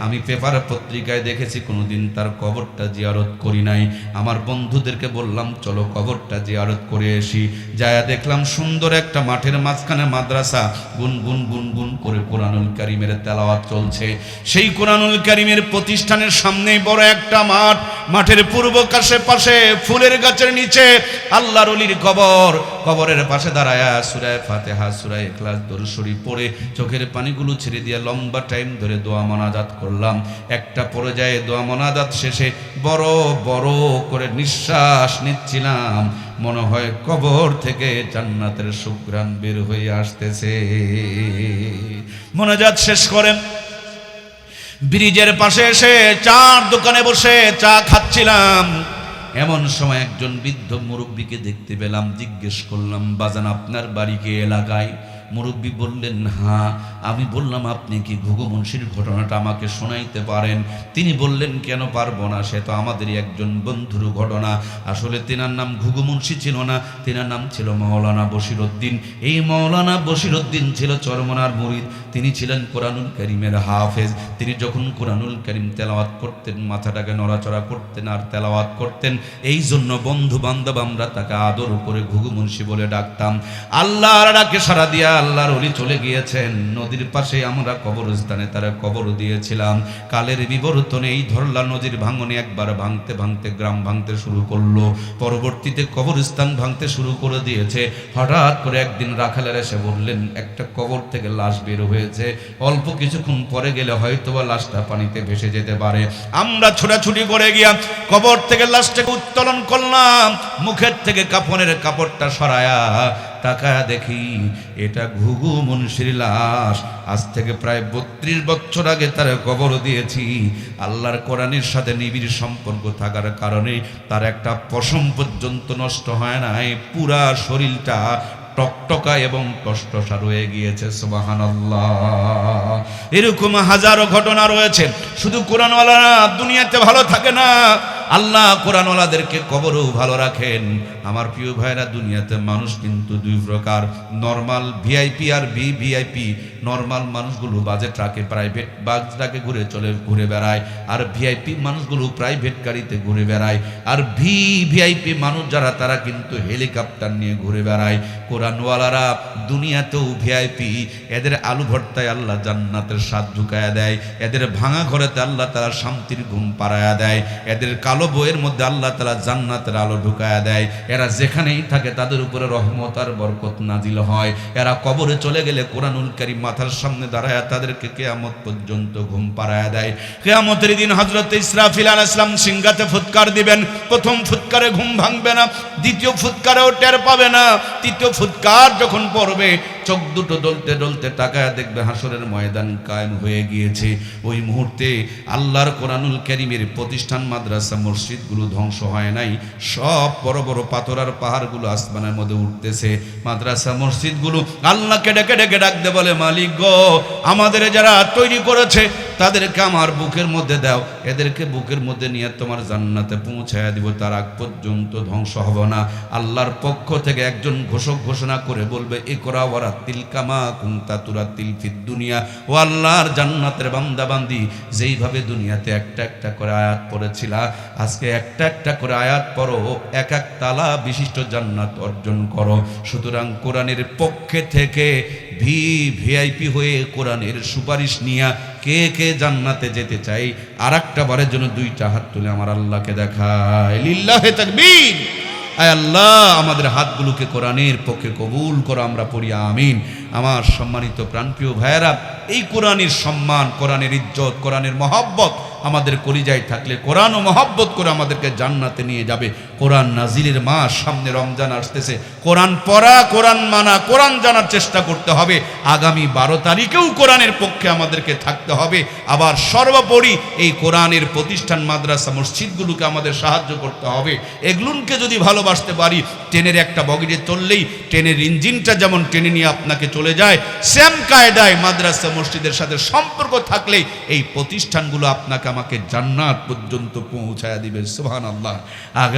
আমি পেপার পত্রিকায় দেখেছি, কোনোদিন তার কবরটা জিয়ারত করি নাই। আমার বন্ধুদেরকে বললাম চলো কবরটা জিয়ারত করে আসি। যায়া দেখলাম সুন্দর একটা মাঠের মাঝখানে মাদ্রাসা, গুনগুন গুনগুন করে কোরআনুল কারীমের তেলাওয়াত চলছে। সেই কোরআনুল কারীমের প্রতিষ্ঠানের সামনেই বড় একটা মাঠ, মাঠের পূর্ব পাশে ফুলের গাছের নিচে আল্লাহর ওলির কবর। কবরের পাশে দাঁড়ায়া সূরা ফাতিহা, সূরা ইখলাস, দরুদ শরীফ পড়ে চোখের পানিগুলো ছেড়ে দিয়ে লম্বা টাইম ধরে দোয়া মোনাজাত করলাম। একটা পর্যায়ে দোয়া মোনাজাত শেষে বড় বড় করে নিঃশ্বাস নিচ্ছিলাম, মনে হয় কবর থেকে জান্নাতের সুঘ্রাণ বের হয়ে আসতেছে। মোনাজাত শেষ করেন, ব্রিজের পাশে এসে চার দোকানে বসে চা খাচ্ছিলাম। এমন সময় একজন বৃদ্ধ মুরব্বীকে দেখতে পেলাম। জিজ্ঞেস করলাম, বাজান আপনার বাড়ি কি এলাকায়? মুরব্বী বললেন হ্যাঁ। আমি বললাম, আপনি কি ঘুঘু মুন্সির ঘটনাটা আমাকে শোনাইতে পারেন? তিনি বললেন, কেন পারবো না, সে তো আমাদেরই একজন বন্ধুর ঘটনা। আসলে তেনার নাম ঘুঘু মুন্সি ছিল না, তেনার নাম ছিল মাওলানা বশিরউদ্দিন। এই মাওলানা বশিরউদ্দিন ছিল চরমনার মুরিদ, তিনি ছিলেন কোরআনুল কারীমের হাফেজ। তিনি যখন কোরআনুল কারীম তেলাওয়াত করতেন, মাথাটাকে নড়াচড়া করতেন আর তেলাওয়াত করতেন। এই জন্য বন্ধু বান্ধব আমরা তাকে আদর করে ঘুঘু মুন্সি বলে ডাকতাম। আল্লাহর ডাকে সাড়া দিয়া আল্লাহর ওলি চলে গিয়েছেন। নদীর পাশে আমরা কবরস্থানে তারা কবর দিয়েছিলাম। কালের বিবর্তনে এই ধরলা নদীর ভাঙনে একবার ভাঙতে ভাঙতে গ্রাম ভাঙতে শুরু করলো, পরবর্তীতে কবরস্থান ভাঙতে শুরু করে দিয়েছে। হঠাৎ করে একদিন রাখালের এসে বললেন, একটা কবর থেকে লাশ বের হয়েছে, অল্প কিছুক্ষণ পরে গেলে হয়তোবা লাশটা পানিতে ভেসে যেতে পারে। আমরা ছোটাছুটি করে গিয়া কবর থেকে লাশটাকে উত্তোলন করলাম। মুখের থেকে কাফনের কাপড়টা সরায়া তাকায়া দেখি এটা ঘুঘু মুন্সির লাশ। আজ থেকে প্রায় 32 বছর আগে তার কবর দিয়েছি। আল্লাহর কোরআনের সাথে নিবিড় সম্পর্ক থাকার কারণে তার একটা পশম পর্যন্ত নষ্ট হয় নাই, পুরা শরীরটা টকটকা এবং টসটসা রয়ে গিয়েছে। সুবহানাল্লাহ। এরকম হাজারো ঘটনা রয়েছে। শুধু কোরআনওয়ালারা দুনিয়াতে ভালো থাকে না, আল্লাহ কোরআনওয়ালাদেরকে কবরেও ভালো রাখেন। আমার প্রিয় ভাইরা, দুনিয়াতে মানুষ কিন্তু দুই প্রকার, নর্মাল ভিআইপি আর ভিভিআইপি। নর্মাল মানুষগুলো বাজে ট্রাকে, প্রাইভেট বাস ট্রাকে ঘুরে বেড়ায়, আর ভিআইপি মানুষগুলো প্রাইভেট গাড়িতে ঘুরে বেড়ায়, আর ভিভিআইপি মানুষ যারা তারা কিন্তু হেলিকপ্টার নিয়ে ঘুরে বেড়ায়। কোরআনওয়ালারা দুনিয়াতেও ভিআইপি, এদের আলু ভর্তায় আল্লাহ জান্নাতের স্বাদ ঢুকায়া দেয়, এদের ভাঙা ঘরেতে আল্লাহ তাআলা শান্তির ঘুম পাড়ায়া দেয়, এদের কালো বইয়ের মধ্যে আল্লাহ তাআলা জান্নাতের আলো ঢুকায়া দেয়। এরা যেখানেই থাকে তাদের উপরে রহমত আর বরকত নাজিল হয়। এরা কবরে চলে গেলে কোরআনুল কারীম মাথার সামনে দাঁড়ায়া তাদেরকে কিয়ামত পর্যন্ত ঘুম পাড়ায়া দেয়। কিয়ামতের দিন হযরত ইসরাফিল আলাইহিস সালাম সিংহাতে ফুৎকার দিবেন। প্রথম ফুৎকারে ঘুম ভাঙবে না, দ্বিতীয় ফুৎকারেও টের পাবে না, তৃতীয় ফুৎকার যখন পড়বে চোখ দুটো ডলতে ডলতে তাকায় দেখবে হাসরের ময়দান কায়েম হয়ে গিয়েছে। ওই মুহূর্তে আল্লাহর কোরআনুল কারীমের প্রতিষ্ঠান, মাদ্রাসা, মসজিদগুলো ধ্বংস হয় নাই, সব বড় বড় পাথর আর পাহাড়গুলো আসমানের মধ্যে উঠতেছে। মাদ্রাসা মসজিদগুলো আল্লাহকে ডেকে ডেকে ডাকতে বলে, মালিক গো, আমাদের যারা তৈরি করেছে তাদেরকে আমার বুকের মধ্যে দাও, এদেরকে বুকের মধ্যে নিয়ে তোমার জান্নাতে পৌঁছায়া দিব, তার আগ পর্যন্ত ধ্বংস হব না। আল্লাহর পক্ষ থেকে একজন ঘোষক ঘোষণা করে বলবে, ইকরা ওয়ারাতিল কামা কুনতা তুরাতিল ফিদ দুনিয়া। ও আল্লাহর জান্নাতের বান্দা বান্দি, যেইভাবে দুনিয়াতে একটা একটা করে আয়াত পড়েছিলা, আজকে একটা একটা করে আয়াত পড়ো, এক এক তালা বিশিষ্ট জান্নাত অর্জন করো। সুতরাং কোরআনের পক্ষে থেকে ভিআইপি হয়ে কোরআনের সুপারিশ নিয়া কে কে জান্নাতে যেতে চাই, আর একটা বারের জন্য দুইটা হাত তুলে আমার আল্লাহকে দেখায়, লিল্লাহে তাকবীর। আয় আল্লাহ, আমাদের হাতগুলোকে কোরআনের পক্ষে কবুল করো, আমরা পড়ি আমিন। আমার সম্মানিত প্রাণপ্রিয় ভাইয়েরা, এই কোরআনের সম্মান, কোরআনের ইজ্জত, কোরআনের মহব্বত আমাদের কলিজায় থাকলে কোরআন ও মহব্বত করে আমাদেরকে জান্নাতে নিয়ে যাবে। কোরআন নাজিলের মাস, সামনে রমজান আসতেছে, কোরআন পড়া, কোরআন মানা, কোরআন জানার চেষ্টা করতে হবে। আগামী 12 তারিখেও কোরআনের পক্ষে আমাদেরকে থাকতে হবে। আবার সর্বোপরি এই কোরআনের প্রতিষ্ঠান, মাদ্রাসা, মসজিদগুলোকে আমাদের সাহায্য করতে হবে। এগুলোকে যদি ভালোবাসতে পারি, ট্রেনের একটা বগিতে চললেই ট্রেনের ইঞ্জিনটা যেমন টেনে নিয়ে আপনাকে চলে যায়, সেম কায়দায় মাদ্রাসা মসজিদের সাথে সম্পর্ক থাকলেই এই প্রতিষ্ঠানগুলো আপনাকে আমাকে জান্নাত পর্যন্ত পৌঁছায়া দিবে। সুবহানাল্লাহ। আগামী